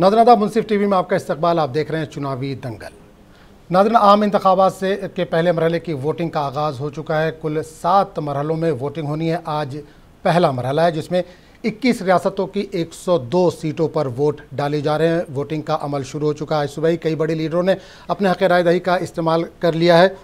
नाज़रीन मुंसिफ टीवी में आपका इस्तकबाल। आप देख रहे हैं चुनावी दंगल। नाज़रीन आम इंतखाबात से के पहले मरहले की वोटिंग का आगाज़ हो चुका है। कुल 7 मरहलों में वोटिंग होनी है। आज पहला मरहला है जिसमें 21 रियासतों की 102 सीटों पर वोट डाले जा रहे हैं। वोटिंग का अमल शुरू हो चुका है। सुबह ही कई बड़े लीडरों ने अपने हक़ राय दही का इस्तेमाल कर लिया है।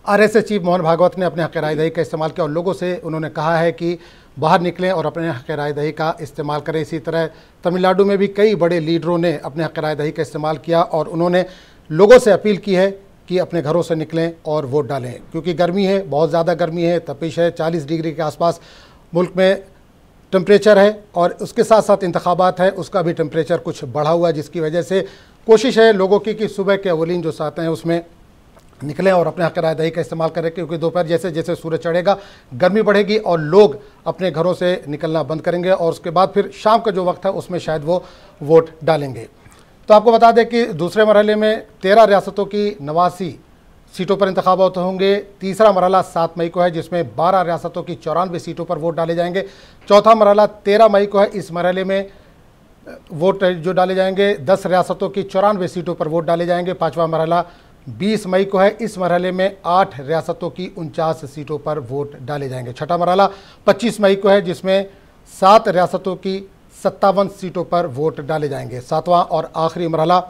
आरएसएस चीफ मोहन भागवत ने अपने हक़ राय दही का इस्तेमाल किया और लोगों से उन्होंने कहा है कि बाहर निकलें और अपने हक़ राय दही का इस्तेमाल करें। इसी तरह तमिलनाडु में भी कई बड़े लीडरों ने अपने हक़ राय दही का इस्तेमाल किया और उन्होंने लोगों से अपील की है कि अपने घरों से निकलें और वोट डालें, क्योंकि गर्मी है, बहुत ज़्यादा गर्मी है, तपिश है, 40 डिग्री के आसपास मुल्क में टेम्परेचर है और उसके साथ साथ इंतखाबात है, उसका भी टेम्परेचर कुछ बढ़ा हुआ है, जिसकी वजह से कोशिश है लोगों की कि सुबह के अवलिन जो साथ हैं उसमें निकलें और अपने हक़ राय दही का इस्तेमाल करें, क्योंकि दोपहर जैसे जैसे सूरज चढ़ेगा गर्मी बढ़ेगी और लोग अपने घरों से निकलना बंद करेंगे और उसके बाद फिर शाम का जो वक्त है उसमें शायद वो वोट डालेंगे। तो आपको बता दें कि दूसरे मरहले में 13 रियासतों की 89 सीटों पर इंतखाबात होंगे। तीसरा मरहला 7 मई को है जिसमें 12 रियासतों की 94 सीटों पर वोट डाले जाएंगे। चौथा मरहला 13 मई को है। इस मरहले में वोट जो डाले जाएंगे 10 रियासतों की 94 सीटों पर वोट डाले जाएंगे। पाँचवा मरहला 20 मई को है। इस मरहले में 8 रियासतों की 49 सीटों पर वोट डाले जाएंगे। छठा मरहला 25 मई को है जिसमें 7 रियासतों की 57 सीटों पर वोट डाले जाएंगे। सातवां और आखिरी मरहला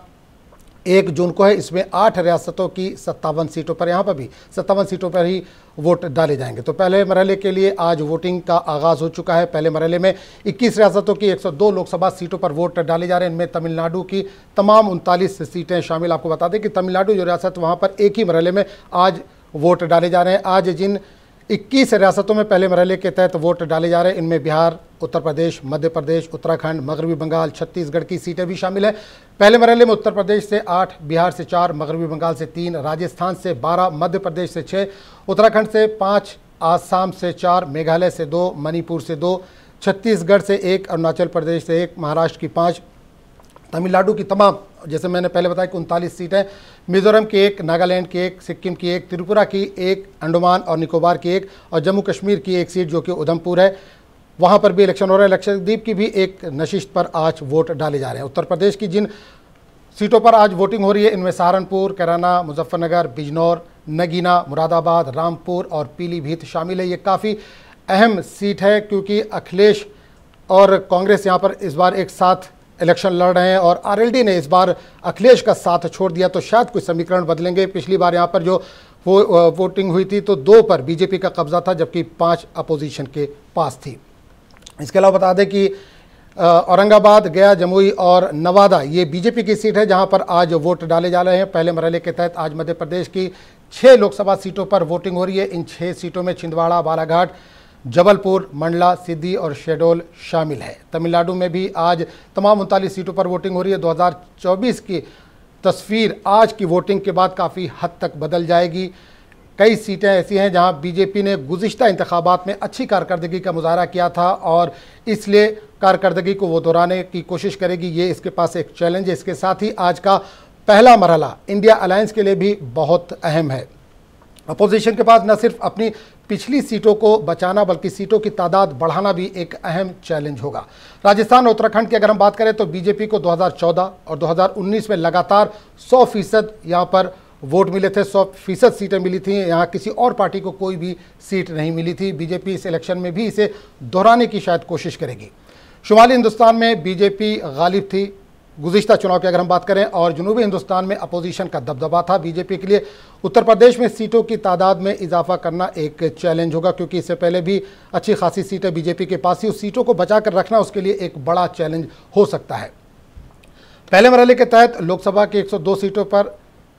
1 जून को है। इसमें 8 रियासतों की 57 सीटों पर, यहाँ पर भी 57 सीटों पर ही वोट डाले जाएंगे। तो पहले मरहले के लिए आज वोटिंग का आगाज़ हो चुका है। पहले मरहले में 21 रियासतों की 102 लोकसभा सीटों पर वोट डाले जा रहे हैं। इनमें तमिलनाडु की तमाम 39 सीटें शामिल। आपको बता दें कि तमिलनाडु जो रियासत, वहाँ पर एक ही मरहले में आज वोट डाले जा रहे हैं। आज जिन 21 रियासतों में पहले मरहले के तहत वोट डाले जा रहे हैं इनमें बिहार, उत्तर प्रदेश, मध्य प्रदेश, उत्तराखंड, मगरबी बंगाल, छत्तीसगढ़ की सीटें भी शामिल हैं। पहले मरहले में उत्तर प्रदेश से 8, बिहार से 4, मगरबी बंगाल से 3, राजस्थान से 12, मध्य प्रदेश से 6, उत्तराखंड से 5, आसाम से 4, मेघालय से 2, मणिपुर से 2, छत्तीसगढ़ से 1, अरुणाचल प्रदेश से 1, महाराष्ट्र की 5, तमिलनाडु की तमाम, जैसे मैंने पहले बताया कि 39 सीटें, मिज़ोरम की 1, नागालैंड की 1, सिक्किम की 1, त्रिपुरा की 1, अंडमान और निकोबार की 1 और जम्मू कश्मीर की 1 सीट जो कि उधमपुर है, वहाँ पर भी इलेक्शन हो रहा है। लक्षद्वीप की भी एक नशिस्त पर आज वोट डाले जा रहे हैं। उत्तर प्रदेश की जिन सीटों पर आज वोटिंग हो रही है इनमें सहारनपुर, कैराना, मुजफ्फरनगर, बिजनौर, नगीना, मुरादाबाद, रामपुर और पीलीभीत शामिल है। ये काफ़ी अहम सीट है क्योंकि अखिलेश और कांग्रेस यहाँ पर इस बार एक साथ इलेक्शन लड़ रहे हैं और आरएलडी ने इस बार अखिलेश का साथ छोड़ दिया, तो शायद कुछ समीकरण बदलेंगे। पिछली बार यहाँ पर जो वोटिंग हुई थी तो 2 पर बीजेपी का कब्जा था जबकि 5 अपोजिशन के पास थी। इसके अलावा बता दें कि औरंगाबाद, गया, जमुई और नवादा ये बीजेपी की सीट है जहाँ पर आज वोट डाले जा रहे हैं। पहले मरहले के तहत आज मध्य प्रदेश की 6 लोकसभा सीटों पर वोटिंग हो रही है। इन 6 सीटों में छिंदवाड़ा, बालाघाट, जबलपुर, मंडला, सिद्दी और शहडोल शामिल है। तमिलनाडु में भी आज तमाम 39 सीटों पर वोटिंग हो रही है। 2024 की तस्वीर आज की वोटिंग के बाद काफ़ी हद तक बदल जाएगी। कई सीटें ऐसी हैं जहां बीजेपी ने गुज़िश्ता इंतखाबात में अच्छी कारकर्दगी का मुजाहरा किया था और इसलिए कारकर्दगी को वो दोहराने की कोशिश करेगी। ये इसके पास एक चैलेंज है। इसके साथ ही आज का पहला मरहला इंडिया अलायंस के लिए भी बहुत अहम है। अपोजिशन के पास न सिर्फ अपनी पिछली सीटों को बचाना बल्कि सीटों की तादाद बढ़ाना भी एक अहम चैलेंज होगा। राजस्थान और उत्तराखंड की अगर हम बात करें तो बीजेपी को 2014 और 2019 में लगातार 100% यहाँ पर वोट मिले थे, 100% सीटें मिली थी। यहाँ किसी और पार्टी को कोई भी सीट नहीं मिली थी। बीजेपी इस इलेक्शन में भी इसे दोहराने की शायद कोशिश करेगी। शुमाली हिंदुस्तान में बीजेपी गालिब थी गुज़िश्ता चुनाव की अगर हम बात करें और जनूबी हिंदुस्तान में अपोजिशन का दबदबा था बीजेपी के लिए। उत्तर प्रदेश में सीटों की तादाद में इजाफा करना एक चैलेंज होगा क्योंकि इससे पहले भी अच्छी खासी सीटें बीजेपी के पास ही, उस सीटों को बचा कर रखना उसके लिए एक बड़ा चैलेंज हो सकता है। पहले मरहले के तहत लोकसभा की 102 सीटों पर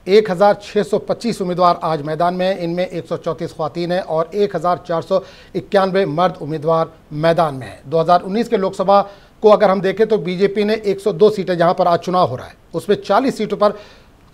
1625 उम्मीदवार आज मैदान में हैं। इनमें 134 ख्वातीन हैं और 1491 मर्द उम्मीदवार मैदान में हैं। 2019 के लोकसभा को अगर हम देखें तो बीजेपी ने 102 सीटें जहां पर आज चुनाव हो रहा है उसमें 40 सीटों पर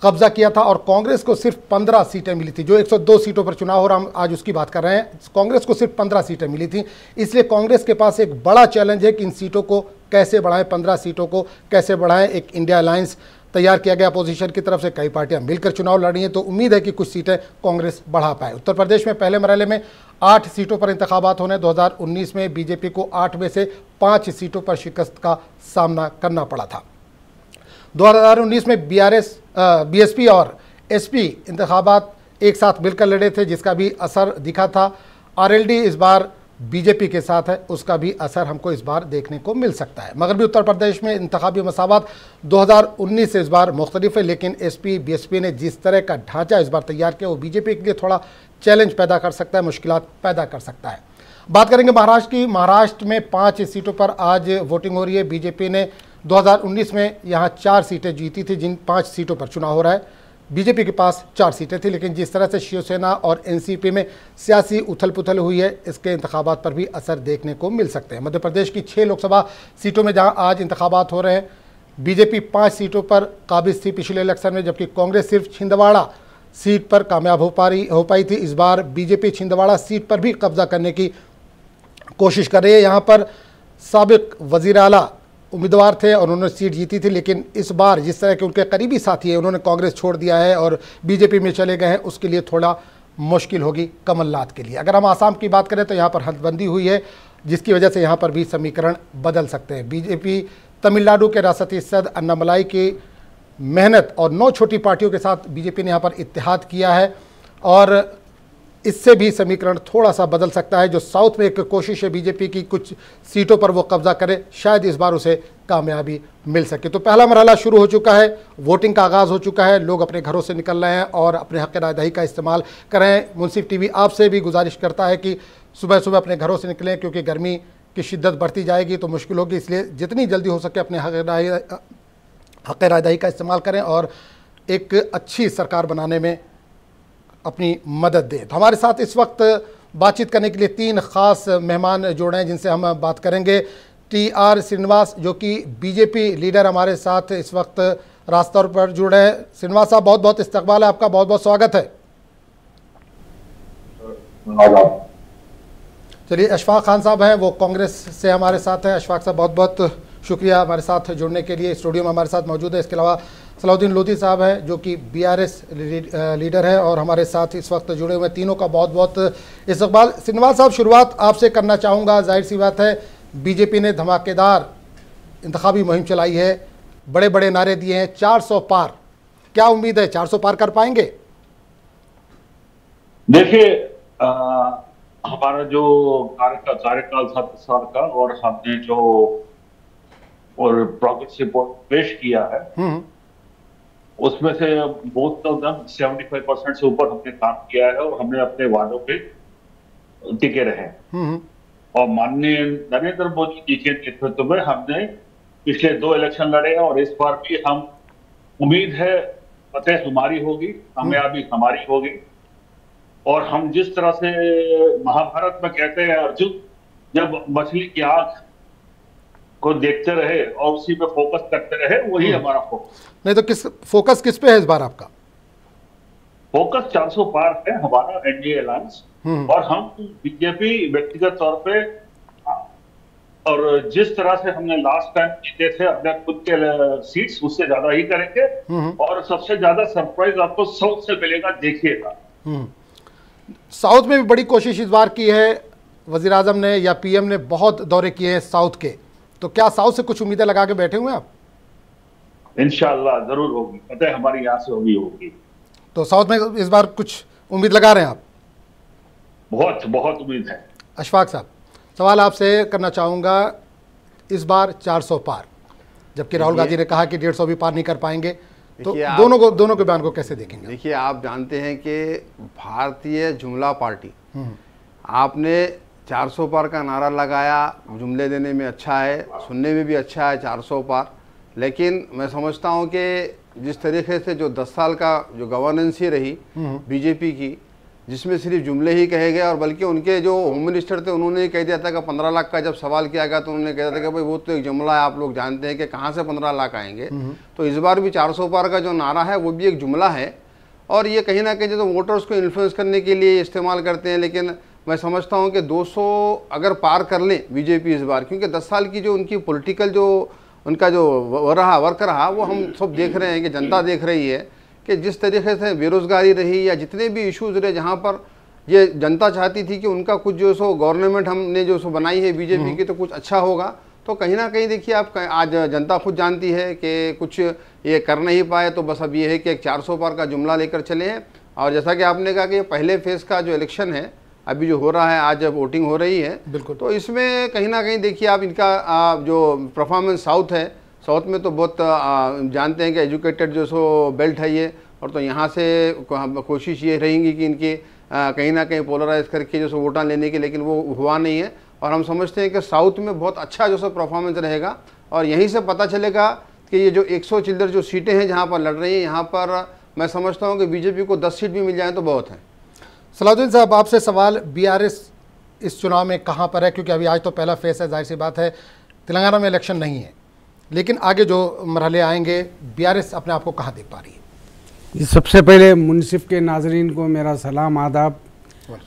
कब्जा किया था और कांग्रेस को सिर्फ 15 सीटें मिली थी। जो 102 सीटों पर चुनाव हो रहा, हम आज उसकी बात कर रहे हैं, कांग्रेस को सिर्फ 15 सीटें मिली थी। इसलिए कांग्रेस के पास एक बड़ा चैलेंज है कि इन सीटों को कैसे बढ़ाएं, 15 सीटों को कैसे बढ़ाएं। एक इंडिया अलायंस तैयार किया गया अपोजिशन की तरफ से, कई पार्टियां मिलकर चुनाव लड़ रही हैं, तो उम्मीद है कि कुछ सीटें कांग्रेस बढ़ा पाए। उत्तर प्रदेश में पहले मरहले में 8 सीटों पर इंतखाबात होने। 2019 में बीजेपी को 8 में से 5 सीटों पर शिकस्त का सामना करना पड़ा था। 2019 में बीएसपी और एसपी इंतखाबात एक साथ मिलकर लड़े थे, जिसका भी असर दिखा था। आरएलडी इस बार बीजेपी के साथ है, उसका भी असर हमको इस बार देखने को मिल सकता है। मगरबी उत्तर प्रदेश में इंतखाबी मसावत 2019 से इस बार मुख्तलिफ है, लेकिन एसपी बीएसपी ने जिस तरह का ढांचा इस बार तैयार किया वो बीजेपी के लिए थोड़ा चैलेंज पैदा कर सकता है, मुश्किलात पैदा कर सकता है। बात करेंगे महाराष्ट्र की। महाराष्ट्र में 5 सीटों पर आज वोटिंग हो रही है। बीजेपी ने 2019 में यहाँ 4 सीटें जीती थी, जिन 5 सीटों पर चुनाव हो रहा है। बीजेपी के पास 4 सीटें थी, लेकिन जिस तरह से शिवसेना और एनसीपी में सियासी उथल पुथल हुई है, इसके इंतखाबात पर भी असर देखने को मिल सकते हैं। मध्य प्रदेश की 6 लोकसभा सीटों में जहां आज इंतखाबात हो रहे हैं, बीजेपी 5 सीटों पर काबिज थी पिछले इलेक्शन में, जबकि कांग्रेस सिर्फ छिंदवाड़ा सीट पर कामयाब हो पाई थी। इस बार बीजेपी छिंदवाड़ा सीट पर भी कब्जा करने की कोशिश कर रही है। यहाँ पर साबिक वजीर आला उम्मीदवार थे और उन्होंने सीट जीती थी, लेकिन इस बार जिस तरह के उनके करीबी साथी हैं, उन्होंने कांग्रेस छोड़ दिया है और बीजेपी में चले गए हैं, उसके लिए थोड़ा मुश्किल होगी कमलनाथ के लिए। अगर हम आसाम की बात करें तो यहाँ पर हदबंदी हुई है, जिसकी वजह से यहाँ पर भी समीकरण बदल सकते हैं। बीजेपी तमिलनाडु के रियासती सदर अन्नामलाई की मेहनत और 9 छोटी पार्टियों के साथ बीजेपी ने यहाँ पर इत्तेहाद किया है और इससे भी समीकरण थोड़ा सा बदल सकता है। जो साउथ में एक कोशिश है बीजेपी की कुछ सीटों पर वो कब्जा करे, शायद इस बार उसे कामयाबी मिल सके। तो पहला मरहला शुरू हो चुका है, वोटिंग का आगाज़ हो चुका है, लोग अपने घरों से निकल रहे हैं और अपने हक़ रायदही का इस्तेमाल कर रहे हैं। मुंसिफ टीवी आपसे भी गुजारिश करता है कि सुबह सुबह अपने घरों से निकलें, क्योंकि गर्मी की शिद्दत बढ़ती जाएगी तो मुश्किल होगी, इसलिए जितनी जल्दी हो सके अपने हक़ रायदही का इस्तेमाल करें और एक अच्छी सरकार बनाने में अपनी मदद दें। तो हमारे साथ इस वक्त बातचीत करने के लिए 3 ख़ास मेहमान जुड़ हैं, जिनसे हम बात करेंगे। TR श्रीनिवास, जो कि बीजेपी लीडर, हमारे साथ इस वक्त रास्तौर पर जुड़ रहे हैं। श्रीनिवास साहब, बहुत बहुत इस्तकबाल है आपका, बहुत बहुत स्वागत है। चलिए, अशफाक खान साहब हैं, वो कांग्रेस से हमारे साथ हैं। अशफाक साहब, बहुत बहुत शुक्रिया हमारे साथ जुड़ने के लिए। स्टूडियो में हमारे साथ मौजूद है। इसके अलावा सलाउद्दीन लोधी साहब हैं, जो कि BRS लीडर हैं और हमारे साथ इस वक्त जुड़े हुए। तीनों का बहुत बहुत इस्तकबाल। श्रीनिवास साहब, शुरुआत आपसे करना चाहूँगा। जाहिर सी बात है, बीजेपी ने धमाकेदार इंतखाबी मुहिम चलाई है, बड़े बड़े नारे दिए हैं, 400 पार। क्या उम्मीद है, 400 पार कर पाएंगे? देखिए, हमारा जो कार्यकाल था 10 साल का, और हमने जो प्रोग्रेस रिपोर्ट पेश किया है, उसमें से बहुत 75% से ऊपर हमने काम किया है और हमने अपने वादों पे टिके रहे। और माननीय नरेंद्र मोदी जी के नेतृत्व में हमने पिछले 2 इलेक्शन लड़े और इस बार भी हम उम्मीद है फतेह हमारी होगी, कामयाबी हमारी होगी। और हम जिस तरह से महाभारत में कहते हैं, अर्जुन जब मछली की आंख को देखते रहे और उसी पे फोकस करते रहे, वही हमारा फोकस। नहीं तो फोकस किस पे है इस बार आपका? फोकस 400 पार है हमारा, एनडीए अलायंस। और हम बीजेपी व्यक्तिगत तौर पे, और जिस तरह से हमने लास्ट टाइम जीते थे अपने खुद के सीट्स, उससे ज्यादा ही करेंगे। और सबसे ज्यादा सरप्राइज आपको साउथ से मिलेगा, देखिएगा। साउथ में भी बड़ी कोशिश इस बार की है, वजीर आजम ने या PM ने बहुत दौरे किए हैं साउथ के, तो क्या साउथ से कुछ उम्मीदें लगा के बैठे हुए हैं आप? इंशाअल्लाह जरूर होगी, पता है हमारी यहाँ से होगी। तो साउथ में इस बार कुछ उम्मीद लगा रहे हैं आप? बहुत बहुत उम्मीद है। अशफाक साहब, सवाल आपसे करना चाहूँगा, इस बार 400 पार, जबकि राहुल गांधी ने कहा कि 150 भी पार नहीं कर पाएंगे, तो दोनों के बयान को कैसे देखेंगे? देखिए, आप जानते हैं कि भारतीय जुमला पार्टी, आपने 400 पार का नारा लगाया, जुमले देने में अच्छा है, सुनने में भी अच्छा है 400 पार, लेकिन मैं समझता हूं कि जिस तरीके से जो 10 साल का जो गवर्नेंस ही रही बीजेपी की, जिसमें सिर्फ जुमले ही कहे गए, और बल्कि उनके जो होम मिनिस्टर थे उन्होंने कह दिया था कि 15 लाख का जब सवाल किया गया तो उन्होंने कहा था कि भाई वो तो एक जुमला है, आप लोग जानते हैं कि कहाँ से 15 लाख आएंगे। तो इस बार भी 400 पार का जो नारा है वो भी एक जुमला है, और ये कहीं ना कहीं जो वोटर्स को इन्फ्लुएंस करने के लिए इस्तेमाल करते हैं। लेकिन मैं समझता हूं कि 200 अगर पार कर लें बीजेपी इस बार, क्योंकि 10 साल की जो उनकी पॉलिटिकल जो उनका जो वर्क रहा वो हम सब देख रहे हैं कि जनता देख रही है कि जिस तरीके से बेरोज़गारी रही या जितने भी इश्यूज़ रहे, जहां पर ये जनता चाहती थी कि उनका कुछ जो सो गवर्नमेंट हमने जो सो बनाई है बीजेपी की तो कुछ अच्छा होगा, तो कहीं ना कहीं देखिए आप आज जनता खुद जानती है कि कुछ ये कर नहीं पाए, तो बस अब ये है कि एक 400 पार का जुमला लेकर चले हैं। और जैसा कि आपने कहा कि पहले फेज का जो इलेक्शन है अभी जो हो रहा है, आज जब वोटिंग हो रही है, बिल्कुल, तो इसमें कहीं ना कहीं देखिए आप इनका जो परफॉर्मेंस साउथ है, साउथ में तो बहुत जानते हैं कि एजुकेटेड जो सो बेल्ट है ये, और तो यहाँ से कोशिश ये रहेंगी कि इनकी कहीं ना कहीं पोलराइज करके जो सो वोटा लेने की, लेकिन वो हुआ नहीं है। और हम समझते हैं कि साउथ में बहुत अच्छा जो सो परफॉर्मेंस रहेगा, और यहीं से पता चलेगा कि ये जो 100 चिल्लर जो सीटें हैं जहाँ पर लड़ रही हैं, यहाँ पर मैं समझता हूँ कि बीजेपी को 10 सीट भी मिल जाए तो बहुत है। सलाहुद्दीन साहब, आपसे सवाल, बीआरएस इस चुनाव में कहाँ पर है? क्योंकि अभी आज तो पहला फेस है, जाहिर सी बात है तेलंगाना में इलेक्शन नहीं है, लेकिन आगे जो मरहले आएंगे बीआरएस अपने आप को कहाँ देख पा रही है? सबसे पहले मुनसिफ के नाजरीन को मेरा सलाम आदाब,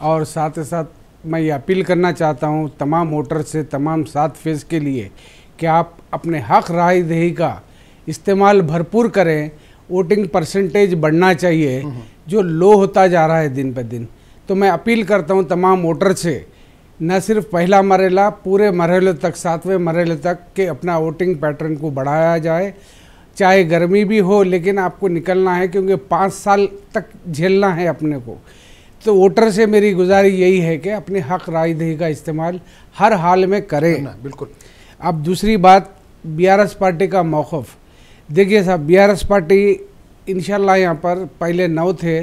और साथ ही साथ मैं ये अपील करना चाहता हूँ तमाम वोटर से, तमाम 7 फेज़ के लिए, कि आप अपने हक राय दही का इस्तेमाल भरपूर करें। वोटिंग परसेंटेज बढ़ना चाहिए जो लो होता जा रहा है दिन पर दिन। तो मैं अपील करता हूँ तमाम वोटर से, न सिर्फ पहला मरहला, पूरे मरहले तक, 7वें मरहले तक के अपना वोटिंग पैटर्न को बढ़ाया जाए। चाहे गर्मी भी हो, लेकिन आपको निकलना है, क्योंकि 5 साल तक झेलना है अपने को। तो वोटर से मेरी गुजारिश यही है कि अपने हक राय दही का इस्तेमाल हर हाल में करें। बिल्कुल। अब दूसरी बात, बीआरएस पार्टी का मौक़िफ़ देखिए साहब, बीआरएस पार्टी इंशाल्लाह यहाँ पर पहले 9 थे,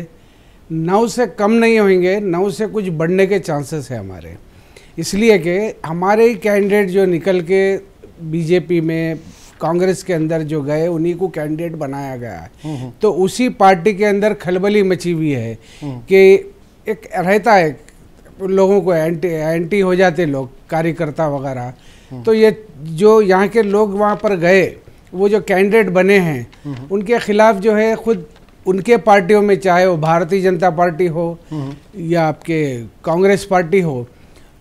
9 से कम नहीं होंगे, 9 से कुछ बढ़ने के चांसेस है हमारे, इसलिए कि हमारे ही कैंडिडेट जो निकल के बीजेपी में, कांग्रेस के अंदर जो गए, उन्हीं को कैंडिडेट बनाया गया है। तो उसी पार्टी के अंदर खलबली मची हुई है कि एक रहता है लोगों को एंटी हो जाते लोग, कार्यकर्ता वगैरह। तो ये जो यहाँ के लोग वहाँ पर गए, वो जो कैंडिडेट बने हैं, उनके खिलाफ जो है खुद उनके पार्टियों में, चाहे वो भारतीय जनता पार्टी हो या आपके कांग्रेस पार्टी हो,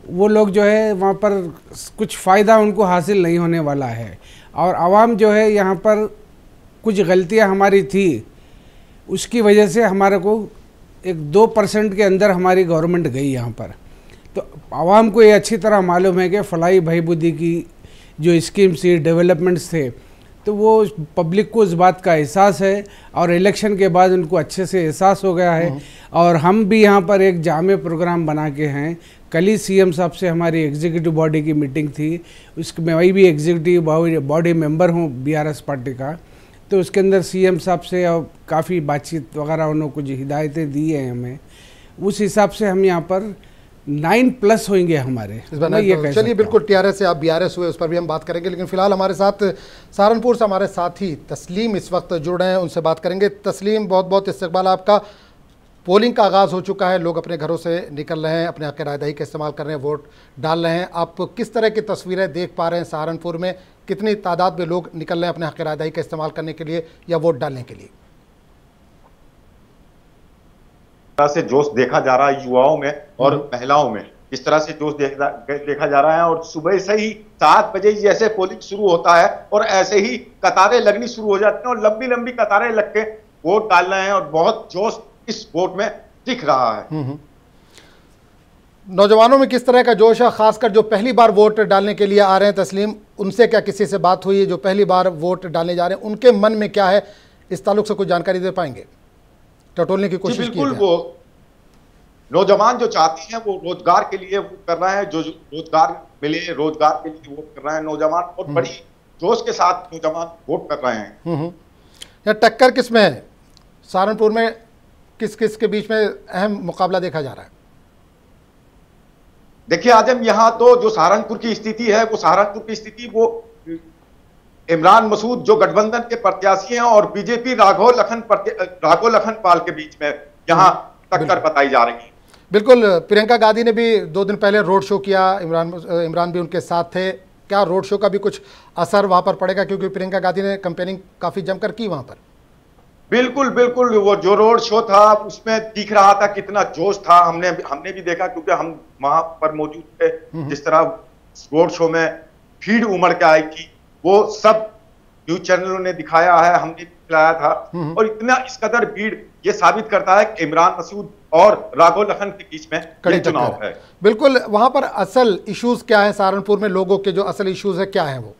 वो लोग जो है वहाँ पर कुछ फ़ायदा उनको हासिल नहीं होने वाला है। और आवाम जो है यहाँ पर कुछ गलतियाँ हमारी थी, उसकी वजह से हमारे को एक 2% के अंदर हमारी गवर्नमेंट गई यहाँ पर। तो आवाम को ये अच्छी तरह मालूम है कि फलाही बहिबूदी की जो स्कीम्स थी, डेवलपमेंट्स थे, तो वो पब्लिक को इस बात का एहसास है, और इलेक्शन के बाद उनको अच्छे से एहसास हो गया है। और हम भी यहाँ पर एक जामे प्रोग्राम बना के हैं। कल ही सीएम साहब से हमारी एग्जीक्यूटिव बॉडी की मीटिंग थी, उसमें वही भी एग्जीक्यूटिव बॉडी मेंबर हूँ बीआरएस पार्टी का। तो उसके अंदर सीएम साहब से और काफ़ी बातचीत वगैरह, उन्होंने कुछ हिदायतें दी हैं हमें, उस हिसाब से हम यहाँ पर 9+ होंगे हमारे। चलिए, बिल्कुल, टीआरएस से आप बीआरएस हुए, उस पर भी हम बात करेंगे, लेकिन फिलहाल हमारे साथ सहारनपुर से हमारे साथी तस्लीम इस वक्त जुड़ रहे हैं, उनसे बात करेंगे। तस्लीम, बहुत बहुत इस्तकबाल आपका। पोलिंग का आगाज़ हो चुका है, लोग अपने घरों से निकल रहे हैं, अपने हक रायदही का इस्तेमाल कर रहे हैं, वोट डाल रहे हैं। आप किस तरह की तस्वीरें देख पा रहे हैं? सहारनपुर में कितनी तादाद में लोग निकल रहे हैं अपने हक रायदही का इस्तेमाल करने के लिए या वोट डालने के लिए? से जोश देखा जा रहा है युवाओं में और महिलाओं में, इस तरह से जोश देखा जा रहा है। और सुबह से ही 7 बजे जैसे पोलिंग शुरू होता है और ऐसे ही कतारें लगनी शुरू हो जाती हैं और लंबी लंबी कतारें लग के वोट डाल रहे हैं और बहुत जोश इस वोट में दिख रहा है। नौजवानों में किस तरह का जोश है, खासकर जो पहली बार वोट डालने के लिए आ रहे हैं? तस्लीम, उनसे क्या किसी से बात हुई है जो पहली बार वोट डालने जा रहे हैं? उनके मन में क्या है, इस ताल्लुक से कुछ जानकारी दे पाएंगे? टटोलने की कोशिश की? बिल्कुल, वो नौजवान जो चाहते हैं वो रोजगार के लिए वोट कर रहे हैं, जो रोजगार मिले, रोजगार के लिए वोट कर रहे हैं नौजवान, और बड़ी जोश के साथ नौजवान वोट कर रहे हैं। या टक्कर किस में है? सहारनपुर में किस किस के बीच में अहम मुकाबला देखा जा रहा है? देखिए आजम, यहाँ तो जो सहारनपुर की स्थिति है, वो सहारनपुर की स्थिति वो इमरान मसूद जो गठबंधन के प्रत्याशी हैं और बीजेपी राघव लखनपाल के बीच में यहाँ टक्कर बताई जा रही है। बिल्कुल, प्रियंका गांधी ने भी 2 दिन पहले रोड शो किया, इमरान भी उनके साथ थे। क्या रोड शो का भी कुछ असर वहां पर पड़ेगा, क्योंकि प्रियंका गांधी ने कैंपेनिंग काफी जमकर की वहां पर? बिल्कुल बिल्कुल, वो जो रोड शो था उसमें दिख रहा था कितना जोश था। हमने भी देखा, क्योंकि हम वहां पर मौजूद थे। जिस तरह रोड शो में भीड़ उमड़ के आई थी, वो सब न्यूज चैनलों ने दिखाया है, हमने दिखाया था, और इतना इस कदर भीड़, ये साबित करता है कि इमरान मसूद और राघव लखन के बीच में ये चुनाव है। बिल्कुल, वहां पर असल इश्यूज क्या है सहारनपुर में, लोगों के जो असल इश्यूज है क्या है वो?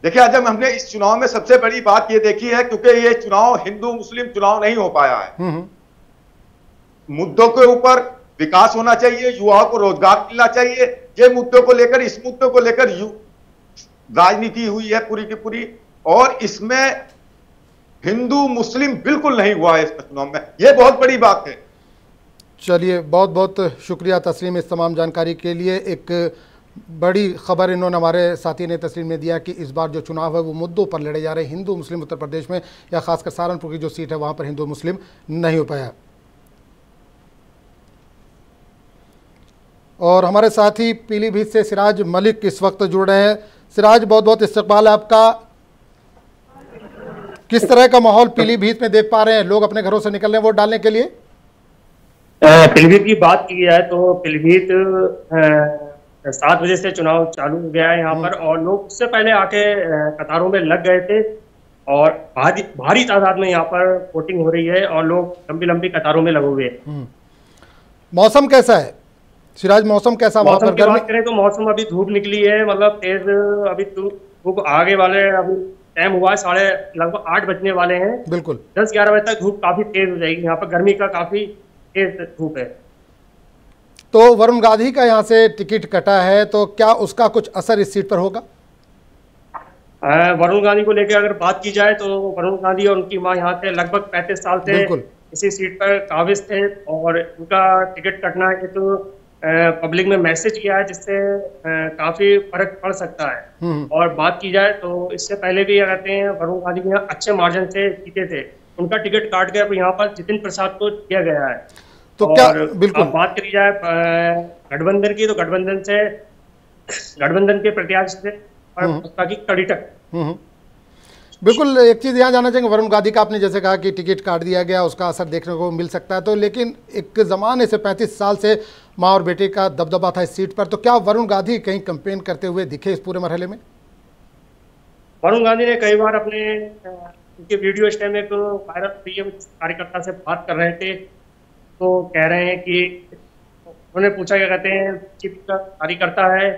देखिए आज हमने इस चुनाव में सबसे बड़ी बात ये देखी है, क्योंकि ये चुनाव हिंदू मुस्लिम चुनाव नहीं हो पाया है। मुद्दों के ऊपर विकास होना चाहिए, युवाओं को रोजगार मिलना चाहिए, ये मुद्दों को लेकर, इस मुद्दों को लेकर राजनीति हुई है पूरी की पूरी, और इसमें हिंदू मुस्लिम बिल्कुल नहीं हुआ है इस चुनाव में, ये बहुत बड़ी बात है। चलिए, बहुत बहुत शुक्रिया तस्लीम इस तमाम जानकारी के लिए। एक बड़ी खबर इन्होंने हमारे साथी ने तस्लीम ने दिया कि इस बार जो चुनाव है वो मुद्दों पर लड़े जा रहे हैं, हिंदू मुस्लिम उत्तर प्रदेश में, या खासकर सहारनपुर की जो सीट है वहाँ पर हिंदू मुस्लिम नहीं हो पाया। और हमारे साथी पीलीभीत से सिराज मलिक इस वक्त जुड़ रहे हैं। सिराज, बहुत बहुत इस्तकबाल है आपका। किस तरह का माहौल पीलीभीत में देख पा रहे हैं? लोग अपने घरों से निकल रहे हैं वोट डालने के लिए? पीलीभीत की बात की जाए तो पीलीभीत 7 बजे से चुनाव चालू हो गया है यहाँ पर, और लोग उससे पहले आके कतारों में लग गए थे, और भारी तादाद में यहाँ पर वोटिंग हो रही है, और लोग लंबी लंबी कतारों में लगे हुए हैं। मौसम कैसा है सिराज? मौसम कैसा वहाँ पर? की बात करें तो मौसम अभी धूप निकली है, मतलब तेज, अभी धूप आगे वाले, अभी टाइम हुआ है लगभग 8 बजने वाले हैं। बिल्कुल 10-11 बजे तक धूप काफी तेज हो जाएगी। यहाँ पर गर्मी का काफी तेज धूप है। तो वरुण गांधी का यहाँ से टिकट कटा है, तो क्या उसका कुछ असर इस सीट पर होगा? वरुण गांधी को लेकर अगर बात की जाए तो वरुण गांधी और उनकी मां यहाँ से लगभग 35 साल से इसी सीट पर काबिज थे, और उनका टिकट कटना है तो पब्लिक में मैसेज किया है, जिससे काफी फर्क पड़ सकता है। और बात की जाए तो इससे पहले भी कहते हैं वरुण गांधी यहाँ अच्छे मार्जिन से जीते थे, उनका टिकट काट गया, अब यहाँ पर जितिन प्रसाद को दिया गया है। तो क्या बिल्कुल बात करी जाए गठबंधन की, तो गठबंधन के प्रत्याशी से की कड़ी टक्कर। बिल्कुल, एक चीज़ यहाँ जानना चाहेंगे, वरुण गांधी का आपने जैसे कहा कि टिकट काट दिया गया, उसका असर देखने को मिल सकता है, तो लेकिन एक ज़माने से 35 साल से माँ और बेटे का दबदबा था इस सीट पर, तो क्या वरुण गांधी कहीं कैंपेन करते हुए दिखे इस पूरे मरहले में? वरुण गांधी ने कई बार अपने उनके वीडियो इस टाइम एक वायरल कार्यकर्ता से बात कर रहे थे, तो कह रहे हैं कि उन्होंने पूछा क्या कहते हैं बीजेपी का कार्यकर्ता है,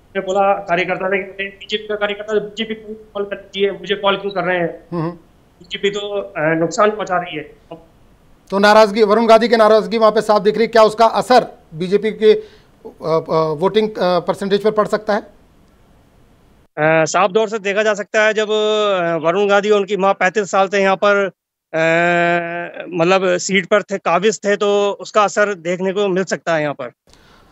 उसने बोला कार्यकर्ता ने बीजेपी का कार्यकर्ता, बीजेपी को कॉल कर दीजिए, मुझे कॉल क्यों कर रहे हैं, बीजेपी तो नुकसान पहुंचा रही है। तो नाराजगी, वरुण गांधी की नाराजगी वहां पे साफ दिख रही, क्या उसका असर बीजेपी के वोटिंग परसेंटेज पर पड़ सकता है? साफ तौर से देखा जा सकता है, जब वरुण गांधी और उनकी मां 35 साल से यहाँ पर मतलब सीट पर थे, काबिज थे, तो उसका असर देखने को मिल सकता है यहाँ पर।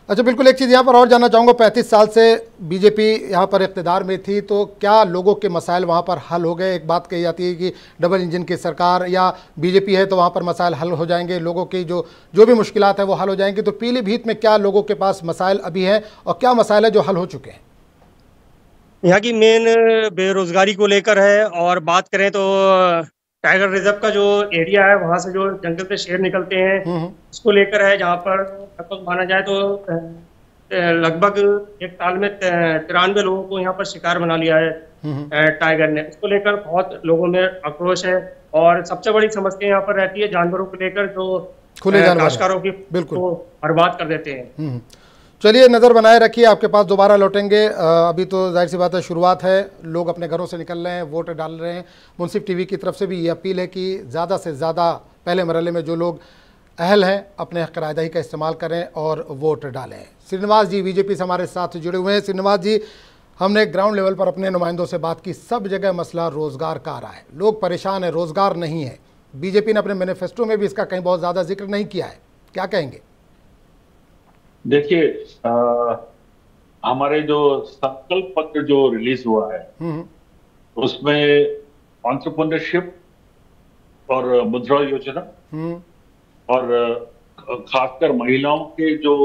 अच्छा, बिल्कुल, एक चीज़ यहाँ पर और जानना चाहूँगा, 35 साल से बीजेपी यहाँ पर इक़्तिदार में थी, तो क्या लोगों के मसाइल वहाँ पर हल हो गए? एक बात कही जाती है कि डबल इंजन की सरकार या बीजेपी है तो वहाँ पर मसाइल हल हो जाएंगे, लोगों की जो भी मुश्किलात है वो हल हो जाएंगी, तो पीलीभीत में क्या लोगों के पास मसाइल अभी हैं और क्या मसाइल है जो हल हो चुके हैं? यहाँ की मेन बेरोजगारी को लेकर है, और बात करें तो टाइगर रिजर्व का जो एरिया है, वहां से जो जंगल से शेर निकलते हैं, उसको लेकर है, जहाँ पर लगभग माना जाए तो लगभग एक साल में 93 लोगों को यहाँ पर शिकार बना लिया है टाइगर ने। उसको लेकर बहुत लोगों में आक्रोश है, और सबसे बड़ी समस्या यहाँ पर रहती है जानवरों को लेकर, जो खुले काश्तकारों की बिल्कुल बर्बाद कर देते हैं। चलिए, नज़र बनाए रखिए, आपके पास दोबारा लौटेंगे। अभी तो जाहिर सी बात है शुरुआत है, लोग अपने घरों से निकल रहे हैं, वोट डाल रहे हैं। मुंसिफ टीवी की तरफ से भी ये अपील है कि ज़्यादा से ज़्यादा पहले मरहले में जो लोग अहल हैं अपने हक़ रायदही का इस्तेमाल करें और वोट डालें। श्रीनिवास जी बीजेपी से हमारे साथ जुड़े हुए हैं। श्रीनिवास जी, हमने ग्राउंड लेवल पर अपने नुमाइंदों से बात की, सब जगह मसला रोज़गार का आ रहा है, लोग परेशान हैं, रोज़गार नहीं है। बीजेपी ने अपने मैनिफेस्टो में भी इसका कहीं बहुत ज़्यादा जिक्र नहीं किया है, क्या कहेंगे? देखिए, हमारे जो संकल्प पत्र जो रिलीज हुआ है उसमें एंटरप्रेन्योरशिप और मुद्रा योजना और खासकर महिलाओं के जो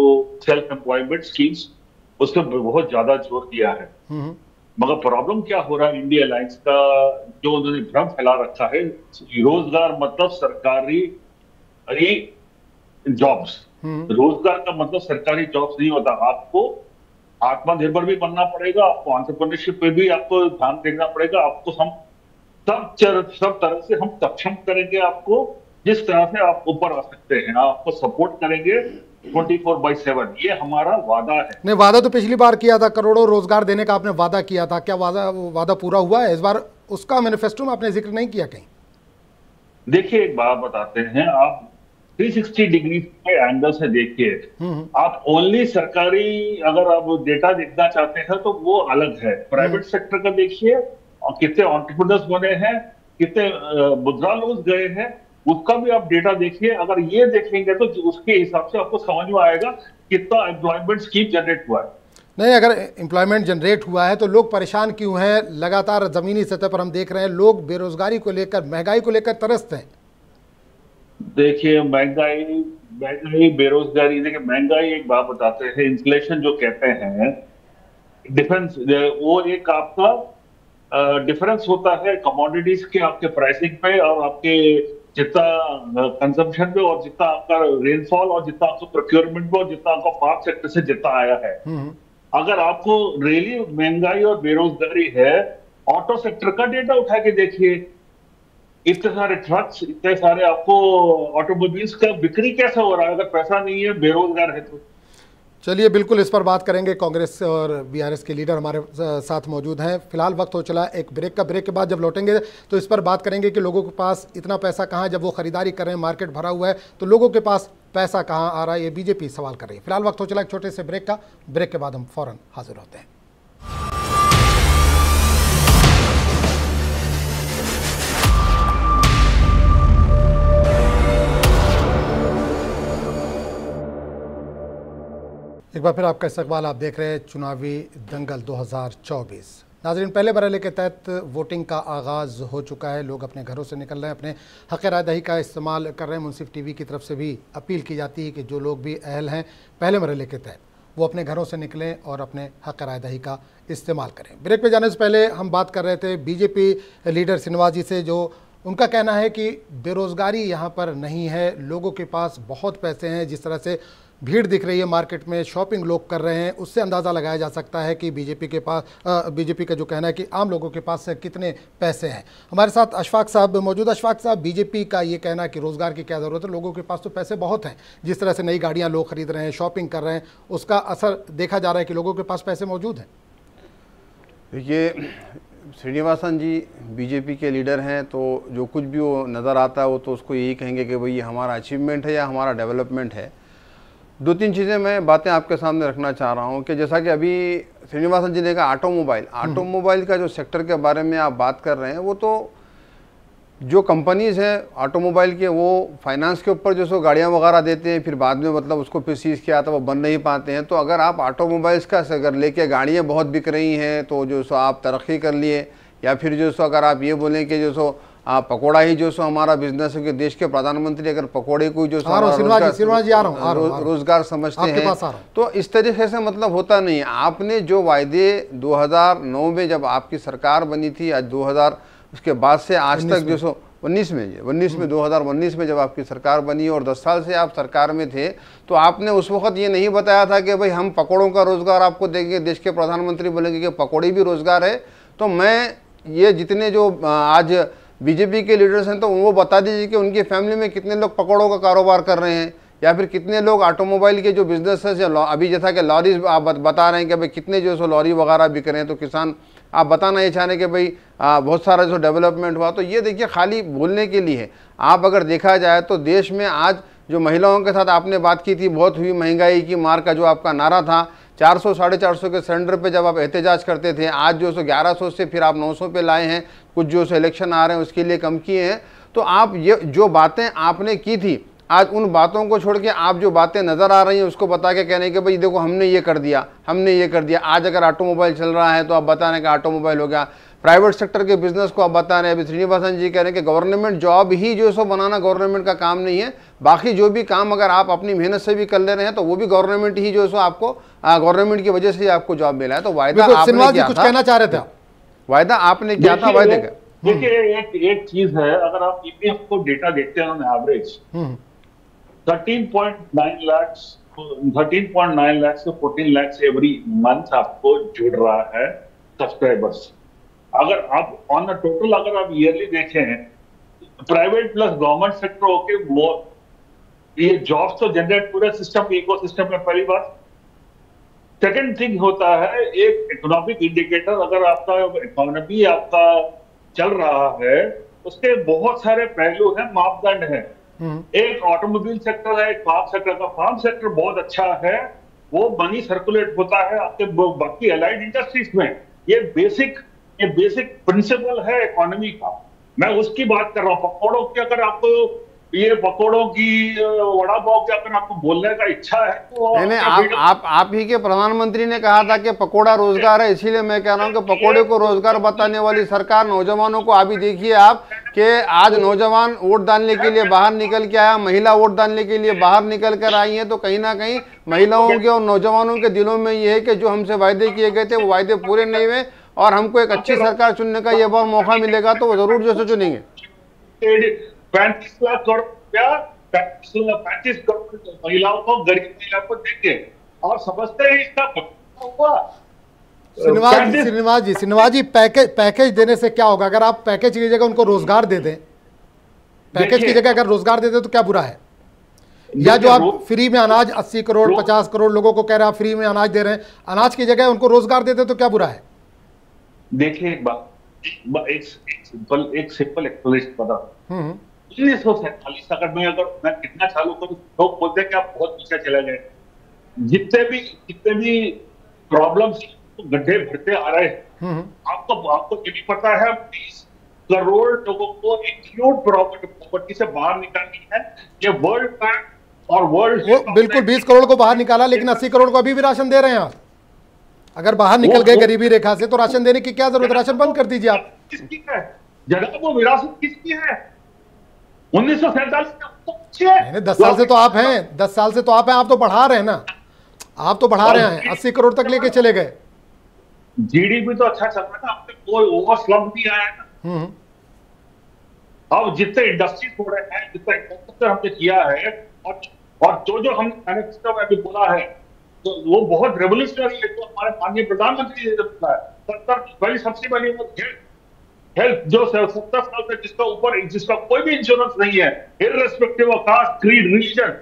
सेल्फ एम्प्लॉयमेंट स्कीम्स, उस पर बहुत ज्यादा जोर दिया है। मगर प्रॉब्लम क्या हो रहा है, इंडिया अलायंस का जो उन्होंने भ्रम फैला रखा है, रोजगार मतलब सरकारी जॉब्स, रोजगार का मतलब सरकारी जॉब्स नहीं होता। आपको आत्मनिर्भर भी बनना पड़ेगा आपको, एंटरप्रेन्योरशिप पे भी आपको ध्यान देना पड़ेगा आपको। हम सब तरह से हम सक्षम करेंगे आपको, जिस तरह से आप ऊपर आ सकते हैं आपको सपोर्ट करेंगे 24/7, ये हमारा वादा है। नहीं, वादा तो पिछली बार किया था, करोड़ों रोजगार देने का आपने वादा किया था, क्या वादा पूरा हुआ है? इस बार उसका मैनिफेस्टो में आपने जिक्र नहीं किया कहीं? देखिए एक बात बताते हैं, आप 360 डिग्री के एंगल से देखिए। आप ओनली सरकारी अगर आप डेटा देखना चाहते हैं तो वो अलग है। प्राइवेट सेक्टर का देखिए और कितने एंटरप्रेन्योर्स बने हैं, कितने मुद्रा लोग गए हैं, उसका भी आप डेटा देखिए। अगर ये देखेंगे तो उसके हिसाब से आपको समझ में आएगा कितना एम्प्लॉयमेंट स्कीम जनरेट हुआ है। नहीं, अगर एम्प्लॉयमेंट जनरेट हुआ है तो लोग परेशान क्यों हैं? लगातार जमीनी सतह पर हम देख रहे हैं लोग बेरोजगारी को लेकर, महंगाई को लेकर तरसते हैं। देखिए महंगाई बेरोजगारी, देखिए महंगाई एक बात बताते हैं, इन्फ्लेशन जो कहते हैं, डिफरेंस वो एक आपका डिफरेंस होता है कमोडिटीज के आपके प्राइसिंग पे और आपके जितना कंजम्पशन पे और जितना आपका रेनफॉल और जितना आपका प्रोक्योरमेंट पे और जितना आपका फार्म सेक्टर से जितना आया है। अगर आपको रियली महंगाई और बेरोजगारी है, ऑटो सेक्टर का डेटा उठा के देखिए, इतने सारे ट्रक्स, इतने सारे आपको ऑटोमोबाइल्स का बिक्री कैसा हो रहा है अगर पैसा नहीं है, बेरोजगार है तो। चलिए बिल्कुल इस पर बात करेंगे। कांग्रेस और बीआरएस के लीडर हमारे साथ मौजूद हैं। फिलहाल वक्त हो चला एक ब्रेक का। ब्रेक के बाद जब लौटेंगे तो इस पर बात करेंगे कि लोगों के पास इतना पैसा कहाँ है। जब वो खरीदारी कर रहे हैं, मार्केट भरा हुआ है, तो लोगों के पास पैसा कहाँ आ रहा है, ये बीजेपी सवाल कर रही है। फिलहाल वक्त हो चला एक छोटे से ब्रेक का। ब्रेक के बाद हम फौरन हाजिर होते हैं। एक बार फिर आपका इस्तकबाल। आप देख रहे हैं चुनावी दंगल 2024। नाज़रीन, पहले मरहले के तहत वोटिंग का आगाज़ हो चुका है। लोग अपने घरों से निकल रहे हैं, अपने हक़ रायदही का इस्तेमाल कर रहे हैं। मुंसिफ टीवी की तरफ से भी अपील की जाती है कि जो लोग भी अहल हैं पहले मरहले के तहत, वो अपने घरों से निकलें और अपने हक़ रायदही का इस्तेमाल करें। ब्रेक पे जाने से पहले हम बात कर रहे थे बीजेपी लीडर सिनवार जी से, जो उनका कहना है कि बेरोज़गारी यहाँ पर नहीं है, लोगों के पास बहुत पैसे हैं। जिस तरह से भीड़ दिख रही है मार्केट में, शॉपिंग लोग कर रहे हैं, उससे अंदाज़ा लगाया जा सकता है कि बीजेपी का जो कहना है कि आम लोगों के पास कितने पैसे हैं। हमारे साथ अशफाक साहब मौजूद। अशफाक साहब, बीजेपी का ये कहना है कि रोज़गार की क्या ज़रूरत है, लोगों के पास तो पैसे बहुत हैं। जिस तरह से नई गाड़ियाँ लोग खरीद रहे हैं, शॉपिंग कर रहे हैं, उसका असर देखा जा रहा है कि लोगों के पास पैसे मौजूद हैं। देखिए, श्रीनिवासन जी बीजेपी के लीडर हैं, तो जो कुछ भी वो नज़र आता है वो तो उसको यही कहेंगे कि भाई ये हमारा अचीवमेंट है या हमारा डेवलपमेंट है। दो तीन चीज़ें मैं बातें आपके सामने रखना चाह रहा हूँ कि जैसा कि अभी श्रीनिवासन जी ने कहा ऑटोमोबाइल का जो सेक्टर के बारे में आप बात कर रहे हैं, वो तो जो कंपनीज़ हैं ऑटोमोबाइल के, वो फाइनेंस के ऊपर जो सो गाड़ियाँ वगैरह देते हैं, फिर बाद में मतलब उसको फिर सीज़ किया तो वो बन नहीं पाते हैं। तो अगर आप ऑटोमोबाइल्स का अगर लेके गाड़ियाँ बहुत बिक रही हैं तो जो सो आप तरक्की कर लिए, या फिर जो सो अगर आप ये बोलें कि जो सो पकौड़ा ही जो सो हमारा बिजनेस है कि देश के प्रधानमंत्री अगर पकोड़े को जो रोजगार समझते हैं, तो इस तरीके से मतलब होता नहीं है। आपने जो वायदे 2009 में जब आपकी सरकार बनी थी, आज 2000 उसके बाद से आज तक जो सो 2019 में जब आपकी सरकार बनी और 10 साल से आप सरकार में थे, तो आपने उस वक्त ये नहीं बताया था कि भाई हम पकौड़ों का रोजगार आपको देंगे। देश के प्रधानमंत्री बोलेंगे कि पकौड़ी भी रोजगार है। तो मैं ये जितने जो आज बीजेपी के लीडर्स हैं, तो वो बता दीजिए कि उनकी फैमिली में कितने लोग पकौड़ों का कारोबार कर रहे हैं, या फिर कितने लोग ऑटोमोबाइल के जो बिजनेस है, अभी जैसा कि लॉरी आप बता रहे हैं कि भाई कितने जो सो लॉरी वगैरह बिक रहे हैं, तो किसान आप बताना ये चाह रहे हैं कि भाई बहुत सारा जो डेवलपमेंट हुआ। तो ये देखिए खाली बोलने के लिए है। आप अगर देखा जाए तो देश में आज जो महिलाओं के साथ आपने बात की थी, बहुत हुई महंगाई की मार का जो आपका नारा था, 400 450 के सिलेंडर पे जब आप एहतजाज करते थे, आज जो सो 1100 से फिर आप 900 पे लाए हैं। कुछ जो सो इलेक्शन आ रहे हैं उसके लिए कम किए हैं। तो आप ये जो बातें आपने की थी, आज उन बातों को छोड़ के आप जो बातें नज़र आ रही हैं उसको बता के कहने के भाई देखो हमने ये कर दिया, हमने ये कर दिया। आज अगर ऑटोमोबाइल चल रहा है तो आप बता रहे हैं कि ऑटोमोबाइल हो गया। प्राइवेट सेक्टर के बिजनेस को आप बता रहे हैं। अभी श्रीनिवासन जी कह रहे हैं कि गवर्नमेंट जॉब ही जो सो बनाना गवर्नमेंट का काम नहीं है, बाकी जो भी काम अगर आप अपनी मेहनत से भी कर ले रहे हैं तो वो भी गवर्नमेंट ही जो सो आपको गवर्नमेंट की वजह से आपको जॉब मिला है। तो वायदा आपने किया था, कहना चाह रहे थे, वायदा आपने किया था, वायदे का। देखिए एक चीज है, अगर आप ईपीएफ को डेटा देखते हैं ऑन एवरेज 13.9 लाख 13.9 लाख से 14 लाख एवरी मंथ आपको जुड़ रहा है सब्सक्राइबर्स। अगर आप ऑन द टोटल अगर आप ईयरली देखें, प्राइवेट प्लस गवर्नमेंट सेक्टर होके ये जॉब्स तो जनरेट पूरे सिस्टम इकोसिस्टम में, पहली बात। सेकंड थिंग होता है एक इकोनॉमिक इंडिकेटर, अगर आपका इकोनॉमी आपका चल रहा है उसके बहुत सारे पहलू हैं, मापदंड हैं। एक ऑटोमोबाइल सेक्टर है, एक फार्म सेक्टर का। फार्म सेक्टर बहुत अच्छा है, वो मनी सर्कुलेट होता है आपके बाकी अलाइड इंडस्ट्रीज में। ये बेसिक प्रिंसिपल है इकोनॉमी का। मैं उसकी बात कर रहा हूँ। पकौड़ों की अगर आपको ये पकौड़ों की वड़ा पाव की अगर आपको बोलने का इच्छा है तो नहीं, आप ही के प्रधानमंत्री ने कहा था कि पकोड़ा रोजगार है, इसीलिए मैं कह रहा हूँ कि पकोड़े को रोजगार बताने वाली सरकार नौजवानों को। अभी देखिए आप कि आज नौजवान वोट डालने के लिए बाहर निकल के आया, महिला वोट डालने के लिए बाहर निकल कर आई है, तो कहीं ना कहीं महिलाओं के और नौजवानों के दिलों में ये है कि जो हमसे वायदे किए गए थे वो वायदे पूरे नहीं हुए, और हमको एक अच्छी सरकार चुनने का ये बार मौका मिलेगा तो वो जरूर जो चुनेंगे। 35 लाख करोड़ रुपया 35 करोड़ महिलाओं को, गरीब महिलाओं को देंगे और समझते हैं इसका हुआ। श्रीनिवास जी पैकेज देने से क्या होगा? अगर आप पैकेज की जगह उनको रोजगार दे दें, पैकेज की जगह अगर रोजगार दे दें तो क्या बुरा है? या जो आप फ्री में अनाज 80 करोड़ 50 करोड़ लोगों को कह रहे हैं आप फ्री में अनाज दे रहे हैं, अनाज की जगह उनको रोजगार देते तो क्या बुरा है? देखिए एक बात, एक सिंपल एक्सप्लेनेशन बता। 1947 अगर मैं कितना चालू करूं, लोग बोलते हैं कि आप बहुत पीछे चले गए। जितने भी प्रॉब्लम्स गड्ढे भरते आ रहे हैं, आपको ये भी पता है 20 करोड़ लोगों को एक्यूट प्रॉपर्टी से बाहर निकालनी है। ये वर्ल्ड बैंक और वर्ल्ड बिल्कुल 20 करोड़ को बाहर निकाला, लेकिन 80 करोड़ को अभी भी राशन दे रहे हैं आप। अगर बाहर निकल गए गरीबी रेखा से तो राशन देने की क्या जरूरत? राशन बंद कर दीजिए आप। किसकी है जगह, वो विरासत किसकी है? 1947 में 10 साल से तो आप हैं, 10 साल से तो आप हैं, आप तो बढ़ा रहे हैं ना, आप तो बढ़ा रहे हैं, 80 करोड़ तक लेके चले गए। जीडीपी तो अच्छा चल रहा था, आपने कोई ओवर स्लम्प नहीं आया ना। अब जितने इंडस्ट्रीज हो रहे हैं, जितना इंफ्रास्ट्रक्चर हमने किया है, और जो हमने सिस्टम अभी बोला है, तो वो बहुत रेवोल्यूशनरी है। तो हमारे माननीय प्रधानमंत्री ने बोला है 70 सबसे पहले हेल्थ जो 70 साल तक जिसका कोई भी इंश्योरेंस नहीं है, irrespective of caste, creed, religion,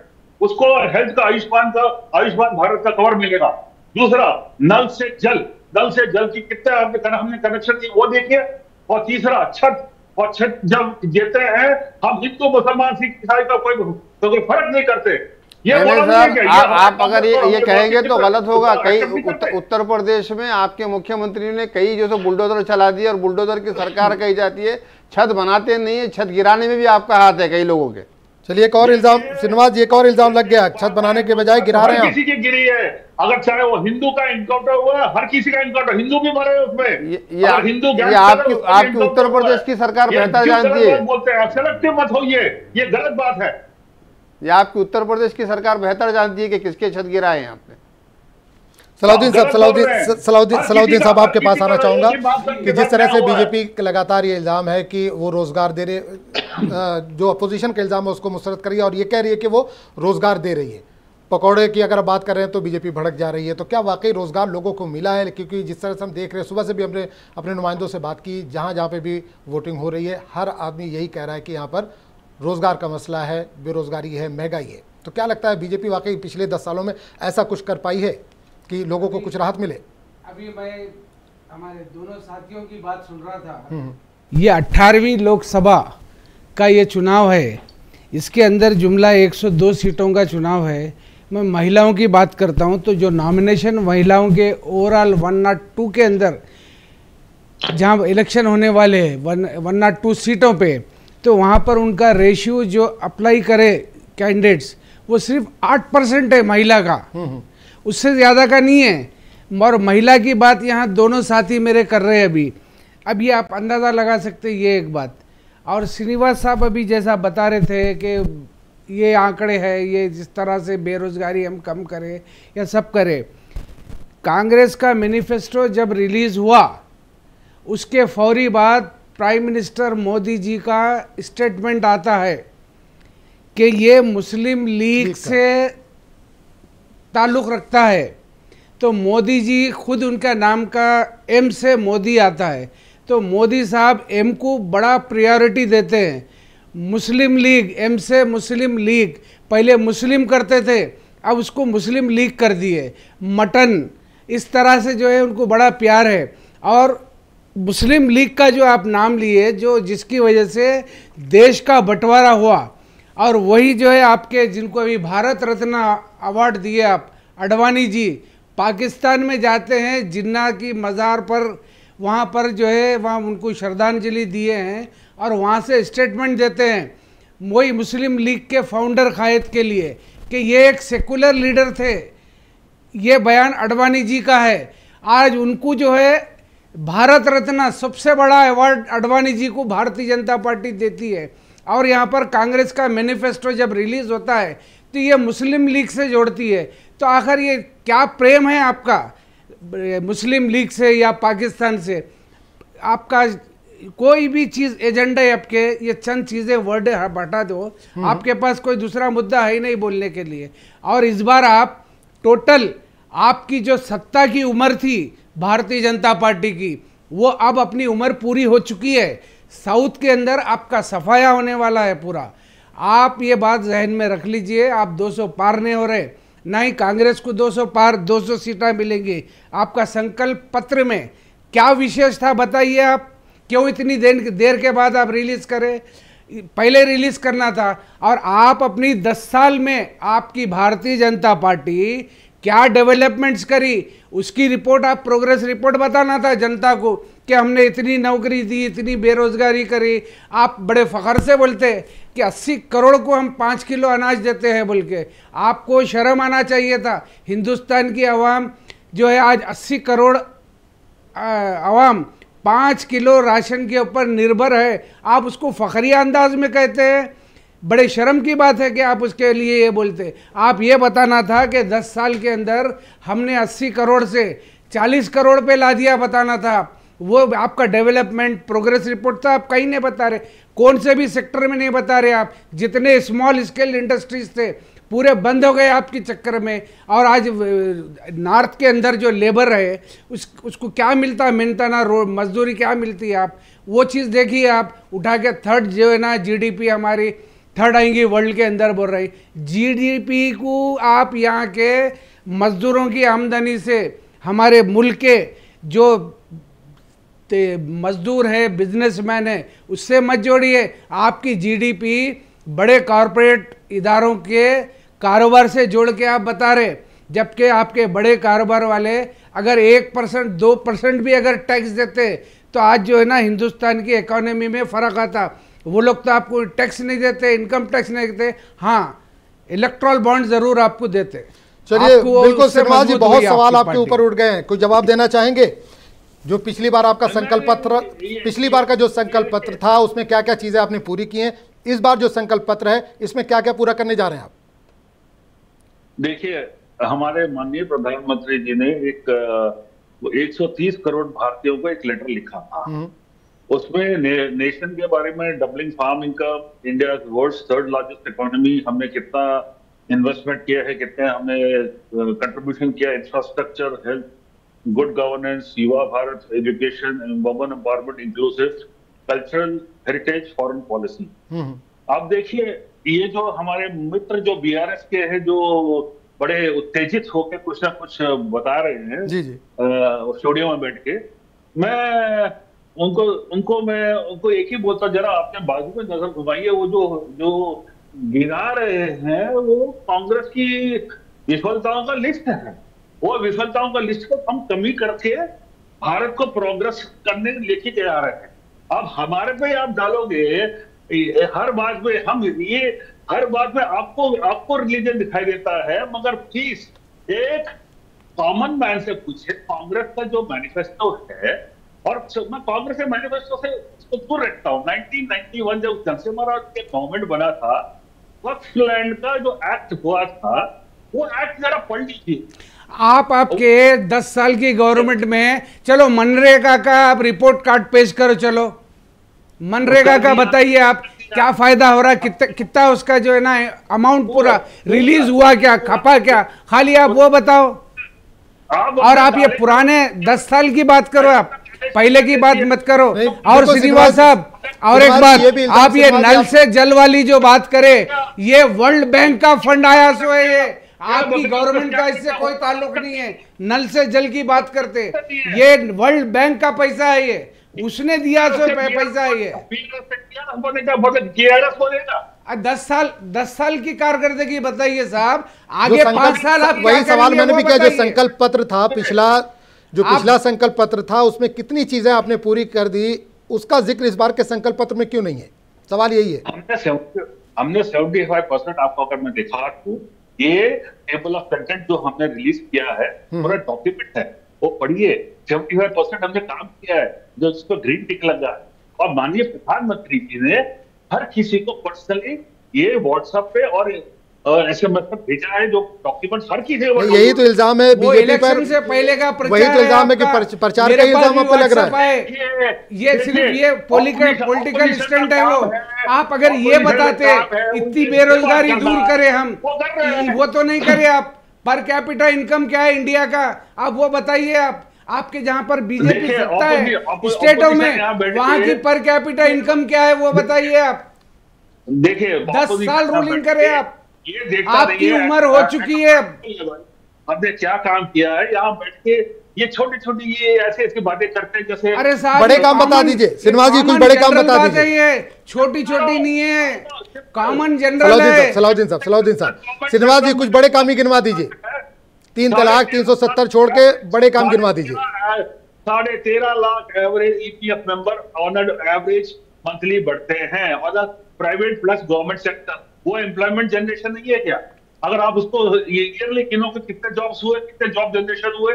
उसको हेल्थ का आयुष्मान भारत का कवर मिलेगा। दूसरा, नल से जल की कितने हमने कनेक्शन दिए वो देखिए। और तीसरा, छत जब देते हैं हम हिंदू मुसलमान सिख ईसाई का कोई फर्क नहीं करते। आप अगर ये कहेंगे तो गलत होगा। कई उत्तर प्रदेश में आपके मुख्यमंत्री ने कई जो तो बुलडोजर चला दिए, और बुलडोजर की सरकार कही जाती है, छत बनाते नहीं है, छत गिराने में भी आपका हाथ है कई लोगों के। चलिए एक और इल्जाम श्रीनिवास जी, एक और इल्जाम लग गया, छत बनाने के बजाय गिरा रहे हैं। किसी की गिरी है, अगर चाहे वो हिंदू का इनकाउंटर हुआ, हर किसी का इनकाउंटर, हिंदू भी मरे उसमें। ये आपकी उत्तर प्रदेश की सरकार बेहतर जानती है। बोलते हैं सेलेक्टिव मत होइए, ये गलत बात है। ये आपकी उत्तर प्रदेश की सरकार बेहतर जानती है कि किसके छत गिराए हैं आपने। सलाउद्दीन साहब आपके पास आना चाहूंगा कि जिस तरह से बीजेपी लगातार ये इल्जाम है कि वो रोजगार दे रहे, जो अपोजिशन का इल्जाम है उसको मुस्तरद कर रही है और ये कह रही है कि वो रोजगार दे रही है। पकौड़े की अगर बात कर रहे हैं तो बीजेपी भड़क जा रही है, तो क्या वाकई रोजगार लोगों को मिला है? क्योंकि जिस तरह से हम देख रहे हैं, सुबह से भी हमने अपने नुमाइंदों से बात की, जहाँ जहाँ पे भी वोटिंग हो रही है हर आदमी यही कह रहा है कि यहाँ पर रोजगार का मसला है, बेरोजगारी है, महंगाई है। तो क्या लगता है बीजेपी वाकई पिछले 10 सालों में ऐसा कुछ कर पाई है कि लोगों को कुछ राहत मिले? अभी मैं हमारे दोनों साथियों की बात सुन रहा था। ये 18वीं लोकसभा का ये चुनाव है, इसके अंदर जुमला 102 सीटों का चुनाव है। मैं महिलाओं की बात करता हूँ तो जो नॉमिनेशन महिलाओं के ओवरऑल 102 के अंदर जहाँ इलेक्शन होने वाले हैं 102 सीटों पे, तो वहाँ पर उनका रेशियो जो अप्लाई करे कैंडिडेट्स वो सिर्फ 8% है महिला का, उससे ज़्यादा का नहीं है। और महिला की बात यहाँ दोनों साथी मेरे कर रहे हैं अब ये आप अंदाज़ा लगा सकते हैं, ये एक बात। और श्रीनिवास साहब अभी जैसा बता रहे थे कि ये आंकड़े हैं, ये जिस तरह से बेरोज़गारी हम कम करें या सब करें। कांग्रेस का मैनिफेस्टो जब रिलीज़ हुआ उसके फौरी बाद प्राइम मिनिस्टर मोदी जी का स्टेटमेंट आता है कि ये मुस्लिम लीग से ताल्लुक़ रखता है तो मोदी जी खुद, उनका नाम का एम से मोदी आता है, तो मोदी साहब एम को बड़ा प्रायोरिटी देते हैं। मुस्लिम लीग, एम से मुस्लिम लीग, पहले मुस्लिम करते थे, अब उसको मुस्लिम लीग कर दिए। मटन, इस तरह से जो है उनको बड़ा प्यार है। और मुस्लिम लीग का जो आप नाम लिए, जो जिसकी वजह से देश का बंटवारा हुआ, और वही जो है आपके जिनको अभी भारत रत्न अवार्ड दिए आप, अडवाणी जी पाकिस्तान में जाते हैं, जिन्ना की मज़ार पर, वहाँ पर जो है वहाँ उनको श्रद्धांजलि दिए हैं और वहाँ से स्टेटमेंट देते हैं वही मुस्लिम लीग के फाउंडर कायद के लिए कि ये एक सेकुलर लीडर थे। ये बयान अडवाणी जी का है। आज उनको जो है भारत रत्न, सबसे बड़ा अवार्ड अडवाणी जी को भारतीय जनता पार्टी देती है। और यहाँ पर कांग्रेस का मैनिफेस्टो जब रिलीज होता है तो ये मुस्लिम लीग से जोड़ती है। तो आखिर ये क्या प्रेम है आपका मुस्लिम लीग से या पाकिस्तान से? आपका कोई भी चीज़ एजेंडा है आपके, ये चंद चीज़ें वर्ड हटा दो, आपके पास कोई दूसरा मुद्दा है ही नहीं बोलने के लिए। और इस बार आप टोटल, आपकी जो सत्ता की उम्र थी भारतीय जनता पार्टी की, वो अब अपनी उम्र पूरी हो चुकी है। साउथ के अंदर आपका सफाया होने वाला है पूरा। आप ये बात जहन में रख लीजिए, आप 200 पार नहीं हो रहे, ना ही कांग्रेस को 200 पार 200 सीटें मिलेंगी। आपका संकल्प पत्र में क्या विशेष था बताइए आप, क्यों इतनी देर के बाद आप रिलीज करें? पहले रिलीज करना था। और आप अपनी 10 साल में आपकी भारतीय जनता पार्टी क्या डेवलपमेंट्स करी, उसकी रिपोर्ट, आप प्रोग्रेस रिपोर्ट बताना था जनता को कि हमने इतनी नौकरी दी, इतनी बेरोजगारी करी। आप बड़े फ़ख्र से बोलते कि 80 करोड़ को हम 5 किलो अनाज देते हैं बोल के। आपको शर्म आना चाहिए था। हिंदुस्तान की आवाम जो है आज 80 करोड़ आवाम 5 किलो राशन के ऊपर निर्भर है, आप उसको फ़खरिया अंदाज में कहते हैं। बड़े शर्म की बात है कि आप उसके लिए ये बोलते। आप ये बताना था कि 10 साल के अंदर हमने 80 करोड़ से 40 करोड़ पे ला दिया, बताना था। वो आपका डेवलपमेंट प्रोग्रेस रिपोर्ट था, आप कहीं नहीं बता रहे, कौन से भी सेक्टर में नहीं बता रहे आप। जितने स्मॉल स्केल इंडस्ट्रीज थे पूरे बंद हो गए आपके चक्कर में। और आज नॉर्थ के अंदर जो लेबर है उसको क्या मिलता है, मेहनताना मजदूरी क्या मिलती है, आप वो चीज़ देखिए। आप उठा के थर्ड जो है ना जीडीपी हमारी थर्ड आएंगी वर्ल्ड के अंदर बोल रही। जीडीपी को आप यहाँ के मजदूरों की आमदनी से, हमारे मुल्क के जो मजदूर है, बिजनेसमैन है, उससे मत जोड़िए। आपकी जीडीपी बड़े कॉरपोरेट इदारों के कारोबार से जोड़ के आप बता रहे, जबकि आपके बड़े कारोबार वाले अगर 1% 2% भी अगर टैक्स देते तो आज जो है ना हिंदुस्तान की इकोनॉमी में फ़र्क आता। वो लोग तो आपको टैक्स नहीं देते, इनकम टैक्स नहीं देते, हाँ इलेक्ट्रल बॉन्ड ज़रूर आपको देते। चलिए बिल्कुल श्रीनिवास जी, बहुत सवाल आपके ऊपर उठ गए हैं, कोई जवाब देना चाहेंगे? जो पिछली बार आपका संकल्प पत्र, पिछली बार का जो संकल्प पत्र था उसमें क्या क्या चीज़ें आपने पूरी की हैं, इस बार जो संकल्प पत्र है इसमें क्या क्या पूरा करने जा रहे हैं आप? देखिए, हमारे माननीय प्रधानमंत्री जी ने एक 130 करोड़ भारतीयों को एक लेटर लिखा था। उसमें नेशन के बारे में, doubling farm income, India world's 3rd largest economy, हमने कितना इन्वेस्टमेंट किया है, कितने हमने कंट्रीब्यूशन किया, इंफ्रास्ट्रक्चर, हेल्थ, गुड गवर्नेंस, युवा Bharat, education, women empowerment, inclusive, cultural heritage, foreign policy. आप देखिए, ये जो हमारे मित्र जो बीआरएस के हैं, जो बड़े उत्तेजित होकर कुछ ना कुछ बता रहे हैं जी जी स्टूडियो में बैठ के, मैं उनको एक ही बोलता, जरा आपने बाजू में नजर घुमाइए। वो जो गिरा रहे हैं वो कांग्रेस की विफलताओं का लिस्ट है। वो विफलताओं का लिस्ट को हम कमी करके भारत को प्रोग्रेस करने लेके जा रहे हैं। अब हमारे पे आप डालोगे हर बात में, हम ये हर बात में आपको रिलीजन दिखाई देता है, मगर प्लीज एक कॉमन मैन से पूछिए, कांग्रेस का जो मैनिफेस्टो है, और मैं कांग्रेस के मैनिफेस्टो से इसको दूर रखता हूँ। 1991 जब नरसिम्हा राव के गवर्नमेंट बना था, वक्फ लैंड का जो एक्ट हुआ था, वो एक्ट जरा पढ़ लीजिए आप। आपके 10 साल की गवर्नमेंट में, चलो मनरेगा का आप रिपोर्ट कार्ड पेश करो, चलो मनरेगा का बताइए आप क्या फायदा हो रहा है, कितना उसका जो है ना अमाउंट पूरा रिलीज हुआ, क्या खपा, क्या खाली आप वो बताओ। और आप ये पुराने 10 साल की बात करो, आप पहले की बात मत करो। और श्रीनिवास साहब, और एक बात, आप ये नल से जल वाली जो बात करें, ये वर्ल्ड बैंक का फंड आया सो है, ये आपकी गवर्नमेंट का इससे कोई ताल्लुक नहीं है। नल से जल की बात करते, ये वर्ल्ड बैंक का पैसा है, ये उसने दिया सो पैसा है ये। 10 साल की कारकर्दगी बताइए साहब, आगे 5 साल आप वही सवाल मैंने भी किया। जो संकल्प पत्र था पिछला संकल्प पत्र था, उसमें कितनी चीजें आपने पूरी कर दी, उसका जिक्र इस बार के संकल्प पत्र में क्यों नहीं है? सवाल यही है। हमने 75% आपको अगर मैं दिखा दूं, ये टेबल ऑफ कंटेंट जो हमने रिलीज किया है, पूरा डॉक्यूमेंट है, वो पढ़िए। 75% हमने काम किया है, जो जिसको ग्रीन टिक लगा है। और माननीय प्रधानमंत्री जी ने हर किसी को पर्सनली ये व्हाट्सएप पे और SMS पर भेजा है, जो डॉक्यूमेंट हर चीज है। यही तो इल्जाम है बीजेपी पर, से पहले का वही तो इल्जाम है कि प्रचार का इल्जाम आप पर लग रहा है। ये सिर्फ ये पॉलिटिकल स्टंट है। वो आप अगर ये बताते इतनी बेरोजगारी दूर करें हम, वो तो नहीं करे आप। पर कैपिटा इनकम क्या है इंडिया का, आप वो बताइए। आपके जहां पर बीजेपी सत्ता है स्टेटों में, वहां की पर कैपिटा इनकम क्या है वो बताइए आप। देखिए 10 साल रूलिंग करे आप, आपकी उम्र हो चुकी है। हमने क्या काम किया है यहाँ बैठ के, ये छोटी छोटी ये ऐसे बातें करते हैं जैसे। अरे साहब बड़े काम बता दीजिए श्रीनिवास जी, कुछ बड़े काम बता दीजिए। छोटी छोटी नहीं है, कॉमन जनरल है। सलाउद्दीन साहब श्रीनिवास जी कुछ बड़े काम ही गिनवा दीजिए। 3 तलाक 370 छोड़ के बड़े काम गिनवा दीजिए। 13.5 lakh average EPF member on average monthly बढ़ते हैं। और प्राइवेट प्लस गवर्नमेंट सेक्टर, वो एम्प्लॉयमेंट जनरेशन नहीं है क्या? अगर आप उसको ईयरली गिनो कि कितने जॉब्स हुए, कितने जॉब जनरेशन हुए।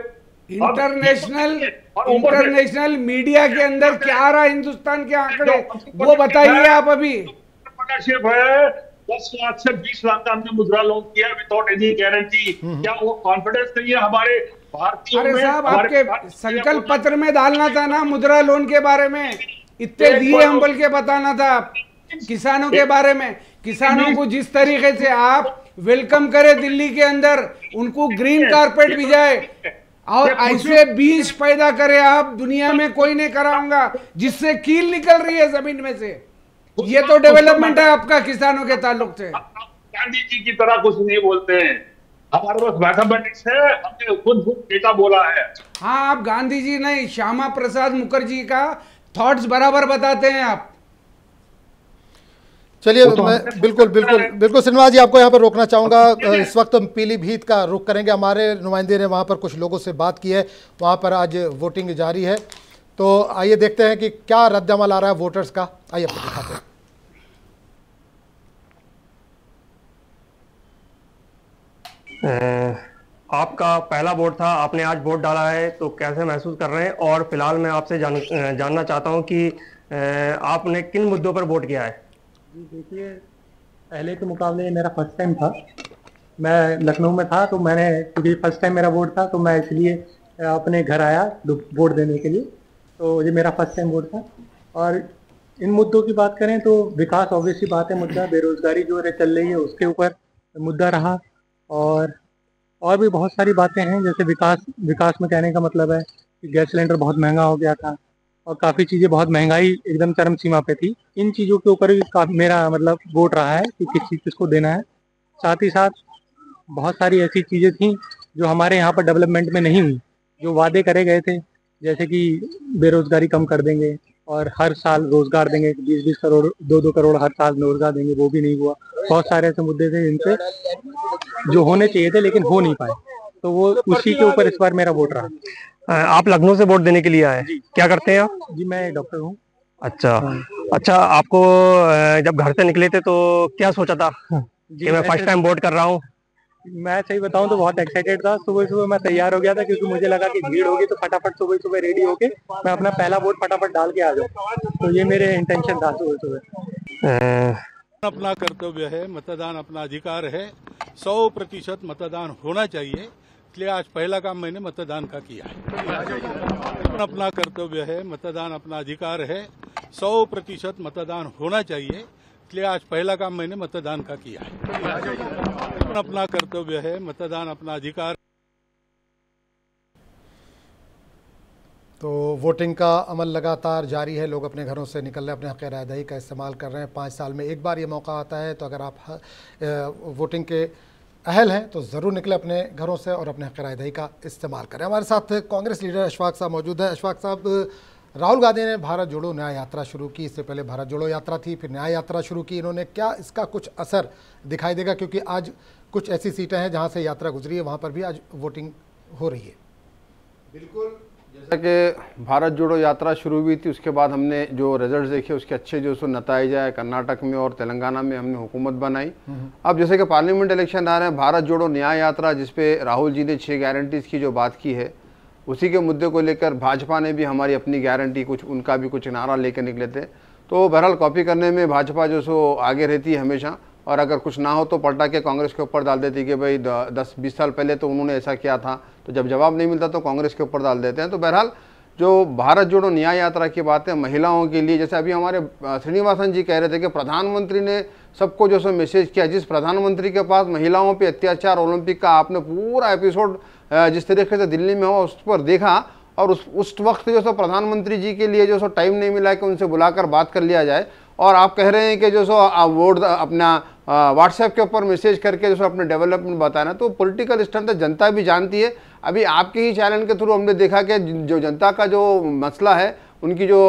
इंटरनेशनल मीडिया के अंदर क्या आ रहा है हिंदुस्तान के आंकड़े, वो बताइए आप। अभी पार्टनरशिप है 10 लाख से 20 लाख का हमने मुद्रा लोन किया विदाउट एनी गारंटी। क्या वो कॉन्फिडेंस नहीं है हमारे भारतीयों में? अरे साहब, आपके संकल्प पत्र में डालना था ना मुद्रा लोन के बारे में, इतने दिए हम बोल के बताना था। किसानों के बारे में, किसानों को जिस तरीके से आप वेलकम करे दिल्ली के अंदर, उनको ग्रीन कारपेट भी जाए, और ऐसे बीज पैदा करे आप, दुनिया में कोई नहीं कराऊंगा, जिससे कील निकल रही है जमीन में से। ये तो डेवलपमेंट है आपका किसानों के ताल्लुक से। गांधी जी की तरह कुछ नहीं बोलते हैं, हमारे पास मैथमेटिक्स है, हमने खुद डेटा बोला है। हाँ, आप गांधी जी नहीं, श्यामा प्रसाद मुखर्जी का थॉट्स बराबर बताते हैं आप। चलिए मैं बिल्कुल श्रीनिवास जी आपको यहाँ पर रोकना चाहूँगा। इस वक्त हम पीलीभीत का रुख करेंगे। हमारे नुमाइंदे ने वहाँ पर कुछ लोगों से बात की है, वहाँ पर आज वोटिंग जारी है। तो आइए देखते हैं कि क्या रद्दअमल आ रहा है वोटर्स का। आइए आपको दिखाते हैं। आपका पहला वोट था, आपने आज वोट डाला है, तो कैसे महसूस कर रहे हैं? और फिलहाल मैं आपसे जानना चाहता हूं कि आपने किन मुद्दों पर वोट किया है? देखिए, पहले के मुकाबले मेरा फर्स्ट टाइम था। मैं लखनऊ में था, तो मैंने, क्योंकि फर्स्ट टाइम मेरा वोट था, तो मैं इसलिए अपने घर आया वोट देने के लिए। तो ये मेरा फर्स्ट टाइम वोट था। और इन मुद्दों की बात करें तो विकास ऑब्वियस सी बात है, मुद्दा बेरोजगारी जो चल रही है उसके ऊपर मुद्दा रहा। और भी बहुत सारी बातें हैं, जैसे विकास में कहने का मतलब है कि गैस सिलेंडर बहुत महंगा हो गया था और काफ़ी चीज़ें, बहुत महंगाई एकदम चरम सीमा पे थी। इन चीज़ों के ऊपर भी मेरा मतलब वोट रहा है कि किस चीज़ किसको देना है। साथ ही साथ बहुत सारी ऐसी चीज़ें थी जो हमारे यहाँ पर डेवलपमेंट में नहीं हुई, जो वादे करे गए थे, जैसे कि बेरोजगारी कम कर देंगे और हर साल रोजगार देंगे, 20-20 करोड़ 2-2 करोड़ हर साल रोजगार देंगे, वो भी नहीं हुआ। बहुत सारे ऐसे मुद्दे थे जिनसे जो होने चाहिए थे लेकिन हो नहीं पाए, तो वो उसी के ऊपर इस बार मेरा वोट रहा। आप लखनऊ से वोट देने के लिए आए, क्या करते हैं आप? जी, मैं डॉक्टर हूँ। अच्छा। अच्छा, आपको जब घर से निकले थे तो क्या सोचा था कि मैं फर्स्ट टाइम वोट कर रहा हूँ? मैं सही बताऊं तो बहुत एक्साइटेड था। सुबह मैं तैयार हो गया था, क्योंकि मुझे लगा कि भीड़ होगी, तो फटाफट सुबह रेडी होके मैं अपना पहला वोट फटाफट डाल के आ जाऊं। तो ये मेरे इंटेंशन था सुबह। अपना कर्तव्य है, मतदान अपना अधिकार है, 100% मतदान होना चाहिए। इसलिए आज पहला काम मैंने मतदान का किया है। अपना कर्तव्य है, मतदान अपना अधिकार है, 100% मतदान होना चाहिए। इसलिए आज पहला काम मैंने मतदान का किया है। अपना कर्तव्य है, मतदान अपना अधिकार। तो वोटिंग का अमल लगातार जारी है, लोग अपने घरों से निकल रहे हैं, अपने हक़ रायदही का इस्तेमाल कर रहे हैं। 5 साल में एक बार ये मौका आता है, तो अगर आप वोटिंग के अहल हैं तो ज़रूर निकले अपने घरों से और अपने हक़ रायदही का इस्तेमाल करें। हमारे साथ कांग्रेस लीडर अशफाक साहब मौजूद हैं। अशफाक साहब, राहुल गांधी ने भारत जोड़ो न्याय यात्रा शुरू की, इससे पहले भारत जोड़ो यात्रा थी, फिर न्याय यात्रा शुरू की इन्होंने। क्या इसका कुछ असर दिखाई देगा, क्योंकि आज कुछ ऐसी सीटें हैं जहाँ से यात्रा गुजरी है, वहाँ पर भी आज वोटिंग हो रही है? बिल्कुल, जैसा कि भारत जोड़ो यात्रा शुरू हुई थी, उसके बाद हमने जो रिजल्ट देखे उसके अच्छे जो सो नतीजे आए, कर्नाटक में और तेलंगाना में हमने हुकूमत बनाई। अब जैसे कि पार्लियामेंट इलेक्शन आ रहे हैं, भारत जोड़ो न्याय यात्रा जिसपे राहुल जी ने 6 गारंटीज़ की जो बात की है, उसी के मुद्दे को लेकर भाजपा ने भी हमारी अपनी गारंटी कुछ, उनका भी कुछ नारा लेकर निकले थे। तो बहरहाल कॉपी करने में भाजपा जो सो आगे रहती है हमेशा, और अगर कुछ ना हो तो पलटा के कांग्रेस के ऊपर डाल देती कि भाई 10-20 साल पहले तो उन्होंने ऐसा किया था, तो जब जवाब नहीं मिलता तो कांग्रेस के ऊपर डाल देते हैं। तो बहरहाल जो भारत जोड़ो न्याय यात्रा की बात है महिलाओं के लिए, जैसे अभी हमारे श्रीनिवासन जी कह रहे थे कि प्रधानमंत्री ने सबको जो सो मैसेज किया, जिस प्रधानमंत्री के पास महिलाओं पे अत्याचार ओलंपिक का आपने पूरा एपिसोड जिस तरीके से दिल्ली में हुआ उस पर देखा, और उस वक्त जो सो प्रधानमंत्री जी के लिए जो सो टाइम नहीं मिला कि उनसे बुलाकर बात कर लिया जाए, और आप कह रहे हैं कि जो सो वोट अपना व्हाट्सएप के ऊपर मैसेज करके जो सो अपने डेवलपमेंट बताना, तो पॉलिटिकल स्टंट जनता भी जानती है। अभी आपके ही चैनल के थ्रू हमने देखा कि जो जनता का जो मसला है, उनकी जो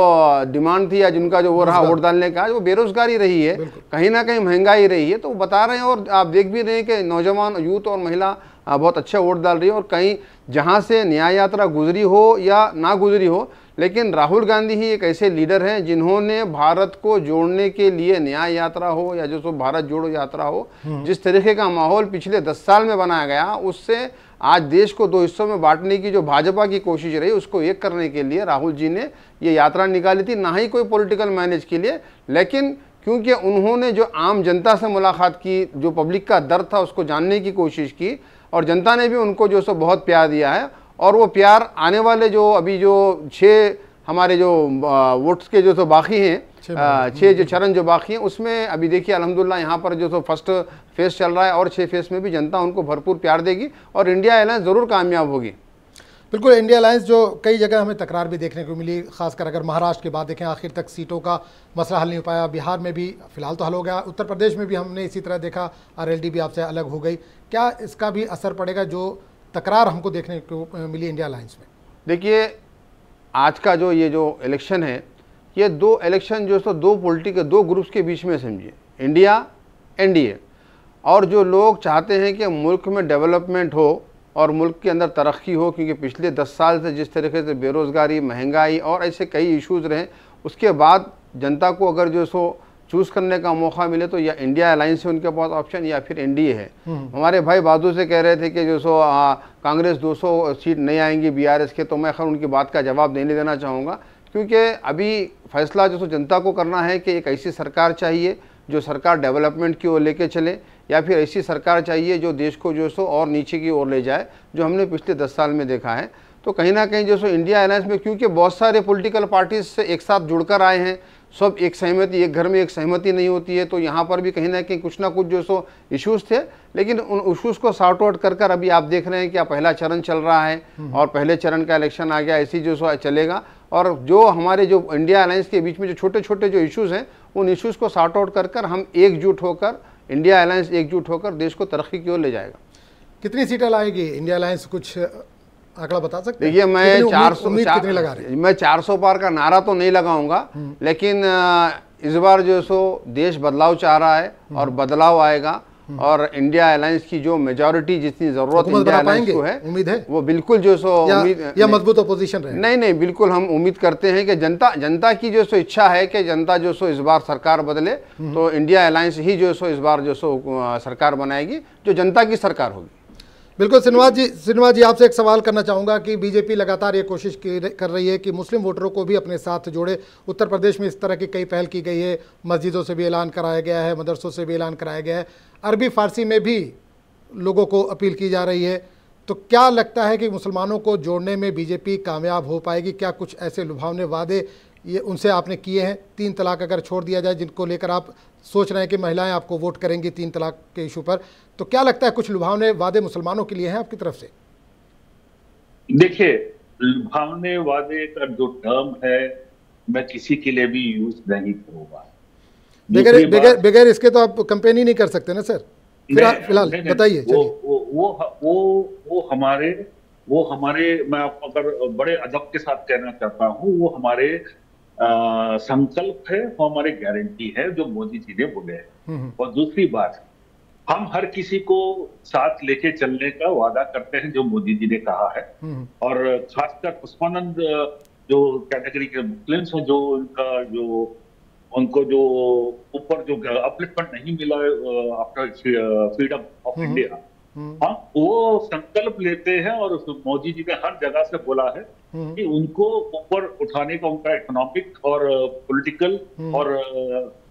डिमांड थी या जिनका जो वो रहा वोट डालने का, वो बेरोजगारी रही है, कहीं ना कहीं महंगाई रही है, तो वो बता रहे हैं। और आप देख भी रहे हैं कि नौजवान यूथ और महिला बहुत अच्छे वोट डाल रही है। और कहीं जहाँ से न्याय यात्रा गुजरी हो या ना गुजरी हो, लेकिन राहुल गांधी ही एक ऐसे लीडर हैं जिन्होंने भारत को जोड़ने के लिए न्याय यात्रा हो या जो सो भारत जोड़ो यात्रा हो, जिस तरीके का माहौल पिछले 10 साल में बनाया गया, उससे आज देश को 2 हिस्सों में बांटने की जो भाजपा की कोशिश रही, उसको एक करने के लिए राहुल जी ने ये यात्रा निकाली थी, ना ही कोई पॉलिटिकल मैनेज के लिए, लेकिन क्योंकि उन्होंने जो आम जनता से मुलाकात की, जो पब्लिक का दर्द था उसको जानने की कोशिश की, और जनता ने भी उनको जो सो बहुत प्यार दिया है। और वो प्यार आने वाले जो अभी जो 6 हमारे जो वोट्स के जो सो बाकी हैं, 6 जो चरण जो बाकी हैं, उसमें अभी देखिए अल्हम्दुलिल्लाह यहाँ पर जो सो फर्स्ट फेज चल रहा है, और 6 फेज में भी जनता उनको भरपूर प्यार देगी और इंडिया अलायंस ज़रूर कामयाब होगी। बिल्कुल, इंडिया अलायंस जो कई जगह हमें तकरार भी देखने को मिली, खासकर अगर महाराष्ट्र की बात देखें, आखिर तक सीटों का मसला हल नहीं हो पाया। बिहार में भी फिलहाल तो हल हो गया, उत्तर प्रदेश में भी हमने इसी तरह देखा, आरएलडी भी आपसे अलग हो गई। क्या इसका भी असर पड़ेगा, जो तकरार हमको देखने को मिली इंडिया अलायंस में? देखिए, आज का जो ये जो इलेक्शन है, ये 2 इलेक्शन जो सो 2 पॉलिटिकल 2 ग्रुप्स के बीच में समझिए, इंडिया एनडीए। और जो लोग चाहते हैं कि मुल्क में डेवलपमेंट हो और मुल्क के अंदर तरक्की हो, क्योंकि पिछले 10 साल से जिस तरीके से बेरोज़गारी, महंगाई और ऐसे कई इश्यूज़ रहे, उसके बाद जनता को अगर जो सो चूज़ करने का मौका मिले तो या इंडिया अलायंस है उनके पास ऑप्शन, या फिर एनडीए है। हमारे भाई बादू से कह रहे थे कि जो सो कांग्रेस 200 सीट नहीं आएंगी बीआरएस के, तो मैं खैर उनकी बात का जवाब नहीं देना चाहूँगा, क्योंकि अभी फैसला जो सो जनता को करना है कि एक ऐसी सरकार चाहिए जो सरकार डेवलपमेंट की ओर लेके चले, या फिर ऐसी सरकार चाहिए जो देश को जो सो और नीचे की ओर ले जाए, जो हमने पिछले 10 साल में देखा है। तो कहीं ना कहीं जो सो इंडिया अलायंस में, क्योंकि बहुत सारे पॉलिटिकल पार्टीज से एक साथ जुड़कर आए हैं, सब एक सहमति, एक घर में एक सहमति नहीं होती है, तो यहाँ पर भी कहीं ना कहीं कुछ ना कुछ जो सो इश्यूज़ थे, लेकिन उन इश्यूज़ को सॉर्ट आउट कर अभी आप देख रहे हैं कि पहला चरण चल रहा है और पहले चरण का इलेक्शन आ गया, ऐसी जो सो चलेगा। और जो हमारे जो इंडिया अलायंस के बीच में जो छोटे छोटे जो इश्यूज़ हैं, उन इश्यूज़ को सॉर्ट आउट कर हम एकजुट होकर, इंडिया अलायंस एकजुट होकर देश को तरक्की की ओर ले जाएगा। कितनी सीटें लाएगी इंडिया अलायंस, कुछ आंकड़ा बता सकते हैं? देखिए, मैं 400 पार का नारा तो नहीं लगाऊंगा, लेकिन इस बार जो सो देश बदलाव चाह रहा है और बदलाव आएगा, और इंडिया अलायंस की जो मेजॉरिटी जितनी जरूरत इंडिया अलायंस को है, उम्मीद है वो बिल्कुल जो सो या मजबूत अपोजिशन रहे? नहीं, बिल्कुल हम उम्मीद करते हैं कि जनता की जो सो इच्छा है कि जनता जो सो इस बार सरकार बदले, तो इंडिया अलायंस ही जो सो इस बार जो सो सरकार बनाएगी, जो जनता की सरकार होगी। बिल्कुल। श्रीनिवास जी आपसे एक सवाल करना चाहूँगा कि बीजेपी लगातार ये कोशिश कर रही है कि मुस्लिम वोटरों को भी अपने साथ जोड़े। उत्तर प्रदेश में इस तरह की कई पहल की गई है, मस्जिदों से भी ऐलान कराया गया है, मदरसों से भी ऐलान कराया गया है, अरबी फ़ारसी में भी लोगों को अपील की जा रही है। तो क्या लगता है कि मुसलमानों को जोड़ने में बीजेपी कामयाब हो पाएगी? क्या कुछ ऐसे लुभावने वादे ये उनसे आपने किए हैं। 3 तलाक अगर छोड़ दिया जाए, जिनको लेकर आप सोच रहे हैं कि महिलाएं आपको वोट करेंगी 3 तलाक के इशू पर, तो क्या लगता है कुछ लुभावने वादे मुसलमानों के लिए हैं आपकी तरफ से? देखिए, लुभावने वादे का जो टर्म है मैं किसी के लिए भी यूज नहीं करूंगा। बगैर इसके तो आप कैंपेन ही नहीं कर सकते ना सर। फिलहाल बताइए। वो हमारे मैं आपको अगर बड़े अदब के साथ कहना चाहता हूँ, वो हमारे संकल्प है, वो हमारे गारंटी है जो मोदी जी ने बोले हैं। और दूसरी बात, हम हर किसी को साथ लेके चलने का वादा करते हैं जो मोदी जी ने कहा है। और खासकर पसमानंद जो कैटेगरी के मुस्लिम्स हैं, जो उनको जो ऊपर जो अपलिफ्टमेंट नहीं मिला आफ्टर फ्रीडम ऑफ इंडिया, हाँ, वो संकल्प लेते हैं। और मोदी जी ने हर जगह से बोला है कि उनको ऊपर उठाने का उनका इकोनॉमिक और पॉलिटिकल और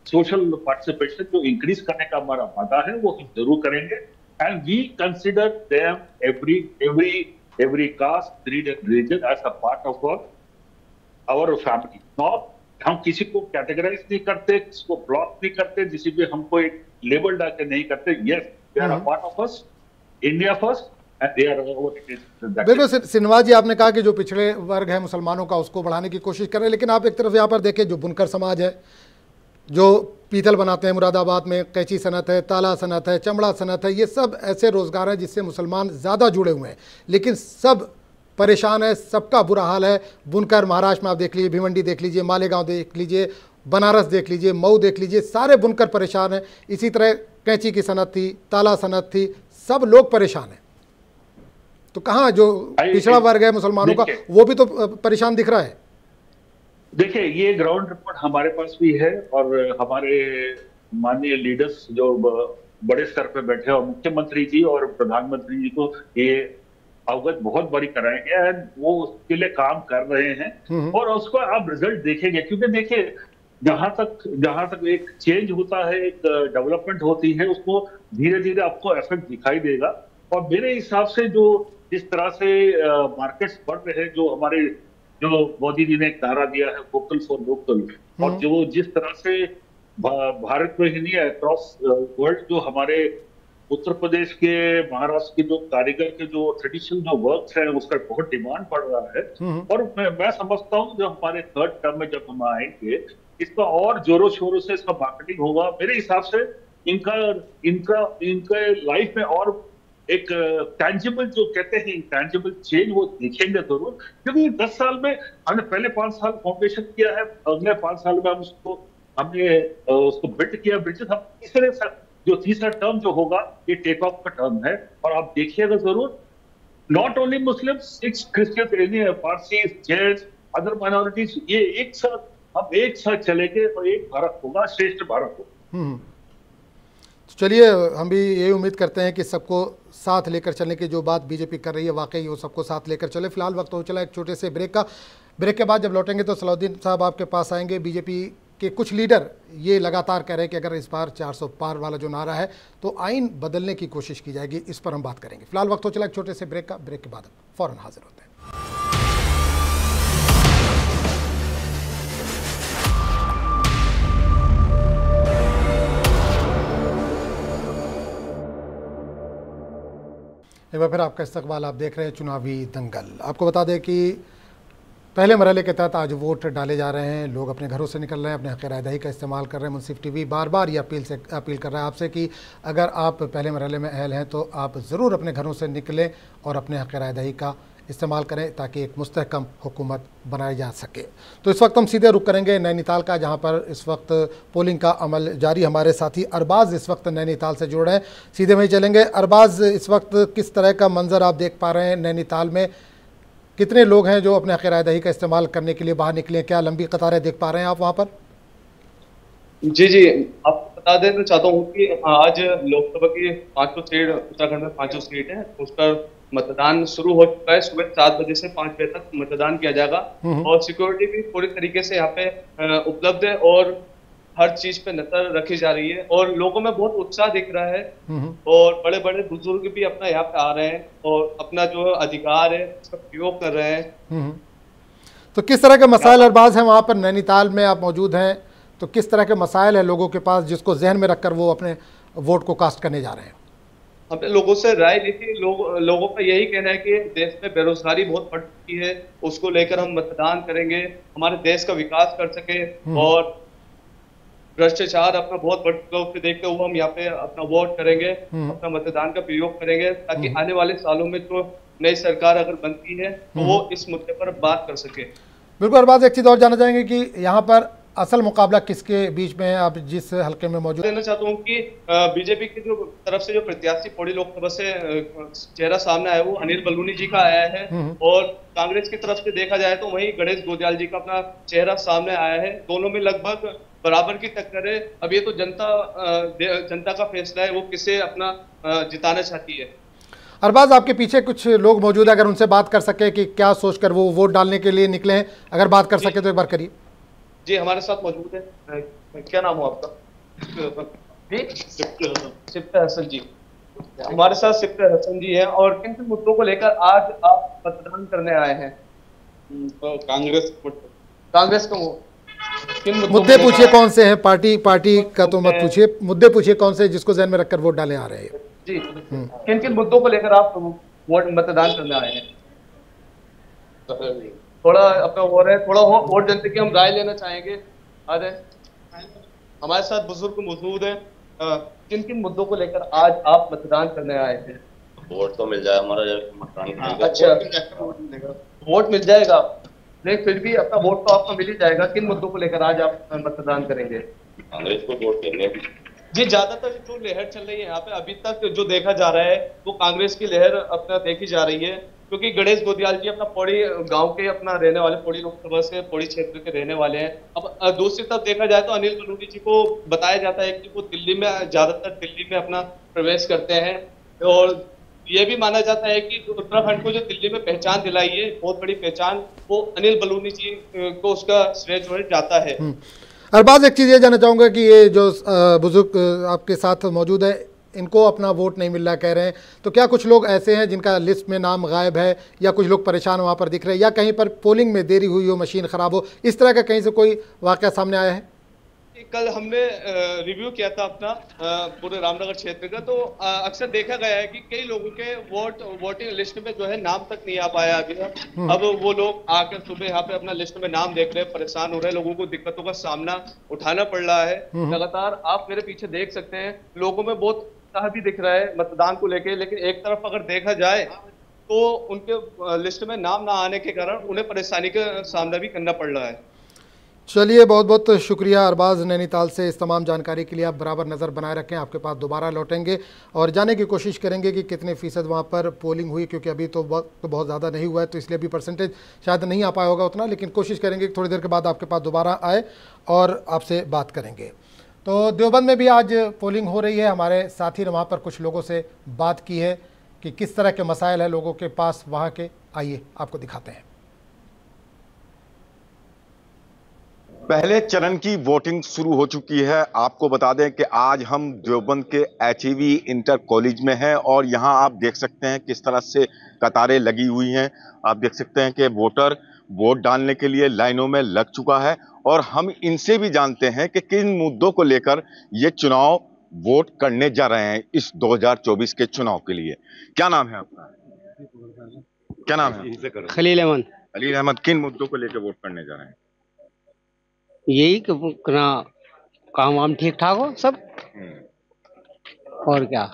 सोशल पार्टिसिपेशन जो इंक्रीज करने का हमारा वादा है, वो हम जरूर करेंगे। And we consider them every caste, creed and religion as a part of our family. Not हम किसी को कैटेगराइज नहीं करते, किसी को ब्लॉक नहीं करते, किसी भी हमको एक लेबल डाल के नहीं करते। Yes, they are a part of us, India first, and they are over. बिल्कुल सिन्हा जी, आपने कहा कि जो पिछड़े वर्ग है मुसलमानों का, उसको बढ़ाने की कोशिश कर रहे हैं, लेकिन आप एक तरफ यहाँ पर देखें, जो बुनकर समाज है, जो पीतल बनाते हैं मुरादाबाद में, कैंची सनत है, ताला सनत है, चमड़ा सनत है, ये सब ऐसे रोज़गार हैं जिससे मुसलमान ज़्यादा जुड़े हुए हैं, लेकिन सब परेशान है, सबका बुरा हाल है। बुनकर महाराष्ट्र में आप देख लीजिए, भिवंडी देख लीजिए, मालेगांव देख लीजिए, बनारस देख लीजिए, मऊ देख लीजिए, सारे बुनकर परेशान हैं। इसी तरह कैंची की सनत थी, ताला सनत थी, सब लोग परेशान हैं। तो कहाँ जो पिछड़ा वर्ग है मुसलमानों का, वो भी तो परेशान दिख रहा है। देखिए, ये ग्राउंड रिपोर्ट हमारे पास भी है और हमारे माननीय लीडर्स जो बड़े स्तर पे बैठे हैं, और मुख्यमंत्री जी और प्रधानमंत्री जी को ये अवगत बहुत बड़ी कराएंगे एंड वो उसके लिए काम कर रहे हैं। और उसको आप रिजल्ट देखेंगे, क्योंकि देखिए, जहां तक एक चेंज होता है, एक डेवलपमेंट होती है, उसको धीरे धीरे आपको इफेक्ट दिखाई देगा। और मेरे हिसाब से जो जिस तरह से मार्केट्स बढ़ रहे हैं, जो मोदी जी ने एक नारा दिया है वोकल फॉर लोकल, और जो जिस तरह से भारत में ही नहीं है, अक्रॉस वर्ल्ड जो हमारे उत्तर प्रदेश के, महाराष्ट्र के जो कारीगर के जो ट्रेडिशनल जो वर्क्स है, उसका बहुत डिमांड बढ़ रहा है। और मैं समझता हूँ जब हमारे 3rd टर्म में जब हम आएंगे, इसका और जोरों शोरों से इसका मार्केटिंग होगा। मेरे हिसाब से इनका लाइफ में और एक टैंजिबल, जो कहते हैं इंटैंजिबल चेंज, वो देखेंगे जरूर। क्योंकि 10 साल में हमने पहले 5 साल फाउंडेशन किया है, अगले 5 साल में हमने उसको बिल्ड किया ब्रिजेस। हम तीसरा टर्म जो होगा, ये टेक ऑफ का टर्म है। और आप देखिएगा जरूर, not only Muslim, six Christian, Parsi, Jain, other minorities, ये हम एक साथ चलेंगे और एक भारत होगा, श्रेष्ठ भारत होगा। चलिए, हम भी यही उम्मीद करते हैं कि सबको साथ लेकर चलने की जो बात बीजेपी कर रही है, वाकई वो सबको साथ लेकर चले। फिलहाल वक्त हो चला एक छोटे से ब्रेक का। ब्रेक के बाद जब लौटेंगे तो सलाउद्दीन साहब आपके पास आएंगे। बीजेपी के कुछ लीडर ये लगातार कह रहे हैं कि अगर इस बार 400 पार वाला जो नारा है तो आइन बदलने की कोशिश की जाएगी। इस पर हम बात करेंगे। फिलहाल वक्त हो चला एक छोटे से ब्रेक का। ब्रेक के बाद फौरन हाजिर होते हैं। एक बार फिर आपका इस्तकबाल। आप देख रहे हैं चुनावी दंगल। आपको बता दें कि पहले मरहले के तहत आज वोट डाले जा रहे हैं। लोग अपने घरों से निकल रहे हैं, अपने हक़ राय का इस्तेमाल कर रहे हैं। मुंसिफ टीवी बार बार ये अपील कर रहा है आपसे कि अगर आप पहले मरहले में अहल हैं तो आप ज़रूर अपने घरों से निकलें और अपने हक़ राय का इस्तेमाल करें ताकि एक मुस्तहकम हुकूमत बनाई जा सके। तो इस वक्त हम सीधे रुख करेंगे नैनीताल का, जहां पर इस वक्त पोलिंग का अमल जारी। हमारे साथी अरबाज़ इस वक्त नैनीताल से जुड़ रहे हैं, सीधे वहीं चलेंगे। अरबाज़, इस वक्त किस तरह का मंजर आप देख पा रहे हैं नैनीताल में? कितने लोग हैं जो अपने हक़ राय का इस्तेमाल करने के लिए बाहर निकले? क्या लंबी कतारें देख पा रहे हैं आप वहाँ पर? जी, आपको बता देना चाहता हूँ कि आज लोकसभा की 500 सीट, उत्तराखंड में 500 सीट है, उस पर मतदान शुरू हो चुका है। सुबह 7 बजे से 5 बजे तक मतदान किया जाएगा और सिक्योरिटी भी पूरी तरीके से यहाँ पे उपलब्ध है और हर चीज पे नजर रखी जा रही है और लोगों में बहुत उत्साह दिख रहा है और बड़े बड़े बुजुर्ग भी अपना यहाँ पे आ रहे हैं और अपना जो अधिकार है उसका प्रयोग कर रहे हैं। तो किस तरह के मसाइल अरबाज हैं वहाँ पर? नैनीताल में आप मौजूद हैं, तो किस तरह के मसाइल है लोगों के पास जिसको जहन में रखकर वो अपने वोट को कास्ट करने जा रहे हैं? हमने लोगों से राय ली थी। लोगों का यही कहना है कि देश में बेरोजगारी बहुत बढ़ चुकी है, उसको लेकर हम मतदान करेंगे, हमारे देश का विकास कर सके, और भ्रष्टाचार अपना बहुत बढ़ चुका है, उससे देखते हुए हम यहाँ पे अपना वोट करेंगे, अपना मतदान का प्रयोग करेंगे, ताकि आने वाले सालों में जो नई सरकार अगर बनती है तो वो इस मुद्दे पर बात कर सके। बिल्कुल अरबाज, एक चीज़ और जानना चाहेंगे कि यहाँ पर असल मुकाबला किसके बीच में है? आप जिस हल्के में मौजूद देना चाहता हूँ कि बीजेपी की जो तरफ से जो प्रत्याशी पौड़ी लोकसभा से चेहरा सामने आया वो अनिल बलूनी जी का आया है, और कांग्रेस की तरफ से देखा जाए तो वहीं गणेश गोदियाल जी का अपना चेहरा सामने आया है। दोनों में लगभग बराबर की टक्कर है। अब ये तो जनता का फैसला है, वो किसे अपना जिताना चाहती है। अरबाज, आपके पीछे कुछ लोग मौजूद है, अगर उनसे बात कर सके कि क्या सोचकर वो वोट डालने के लिए निकले हैं, अगर बात कर सके तो एक बार करिए। जी हमारे साथ मौजूद है, क्या नाम हो आपका? सिफ्त हसन जी। हमारे साथ सिफ्त हसन जी हैं, और किन किन मुद्दों को लेकर आज आप मतदान करने आए हैं? तो कांग्रेस को किन मुद्दे पूछिए कौन से हैं? पार्टी का तो मत पूछिए, मुद्दे पूछिए कौन से जिसको जहन में रखकर वोट डाले आ रहे हैं। जी किन किन मुद्दों को लेकर आप वोट मतदान करने आए हैं? थोड़ा अपना हो रहा है, थोड़ा वोट जनता की हम राय लेना चाहेंगे। आ जाए, हमारे साथ बुजुर्ग मौजूद है। किन किन मुद्दों को लेकर आज आप मतदान करने आए हैं? वोट तो मिल जाए हमारा मतदान। अच्छा, वोट मिल जाएगा, लेकिन फिर भी अपना वोट तो आपको मिल ही जाएगा। किन मुद्दों को लेकर आज आप मतदान करेंगे? कांग्रेस को वोट देंगे। जी ज्यादातर जो लहर चल रही है यहाँ पे अभी तक जो देखा जा रहा है वो कांग्रेस की लहर अपना देखी जा रही है, क्योंकि गणेश गोदियाल जी अपना पौड़ी गांव के अपना रहने वाले, पौड़ी लोकसभा से पौड़ी क्षेत्र के रहने वाले हैं। अब दूसरी तरफ देखा जाए तो अनिल बलूनी जी को बताया जाता है कि वो दिल्ली में, ज्यादातर दिल्ली में अपना प्रवेश करते हैं, और ये भी माना जाता है कि उत्तराखंड को जो दिल्ली में पहचान दिलाई है, बहुत बड़ी पहचान, वो अनिल बलूनी जी को उसका श्रेय जो है जाता है। अरबाज, एक चीज़ ये जानना चाहूँगा कि ये जो बुजुर्ग आपके साथ मौजूद है, इनको अपना वोट नहीं मिल रहा कह रहे हैं, तो क्या कुछ लोग ऐसे हैं जिनका लिस्ट में नाम गायब है, या कुछ लोग परेशान वहाँ पर दिख रहे हैं, या कहीं पर पोलिंग में देरी हुई हो, मशीन ख़राब हो, इस तरह का कहीं से कोई वाक़या सामने आया है? कल हमने रिव्यू किया था अपना पूरे रामनगर क्षेत्र का, तो अक्सर देखा गया है कि कई लोगों के वोटिंग लिस्ट में जो है नाम तक नहीं आ पाया अभी तक। अब वो लोग आकर सुबह यहाँ पे अपना लिस्ट में नाम देख रहे हैं, परेशान हो रहे हैं, लोगों को दिक्कतों का सामना उठाना पड़ रहा है लगातार। आप मेरे पीछे देख सकते हैं, लोगों में बहुत उत्साह भी दिख रहा है मतदान को लेकर, लेकिन एक तरफ अगर देखा जाए तो उनके लिस्ट में नाम ना आने के कारण उन्हें परेशानी का सामना भी करना पड़ रहा है। चलिए, बहुत बहुत शुक्रिया अरबाज नैनीताल से। इस तमाम जानकारी के लिए आप बराबर नज़र बनाए रखें, आपके पास दोबारा लौटेंगे और जाने की कोशिश करेंगे कि कितने फ़ीसद वहाँ पर पोलिंग हुई, क्योंकि अभी तो बहुत ज़्यादा नहीं हुआ है, तो इसलिए अभी परसेंटेज शायद नहीं आ पाया होगा उतना, लेकिन कोशिश करेंगे कि थोड़ी देर के बाद आपके पास दोबारा आए और आपसे बात करेंगे। तो देवबंद में भी आज पोलिंग हो रही है। हमारे साथी ने वहाँ पर कुछ लोगों से बात की है कि किस तरह के मसाइल है लोगों के पास वहाँ के। आइए आपको दिखाते हैं। पहले चरण की वोटिंग शुरू हो चुकी है। आपको बता दें कि आज हम देवबंद के HEV इंटर कॉलेज में हैं और यहां आप देख सकते हैं किस तरह से कतारें लगी हुई हैं। आप देख सकते हैं कि वोटर वोट डालने के लिए लाइनों में लग चुका है और हम इनसे भी जानते हैं कि किन मुद्दों को लेकर ये चुनाव वोट करने जा रहे हैं इस 2024 के चुनाव के लिए। क्या नाम है आपका? क्या नाम है? खलील अहमद। खलील अहमद, किन मुद्दों को लेकर वोट करने जा रहे हैं? यही काम वाम ठीक ठाक हो सब, और क्या।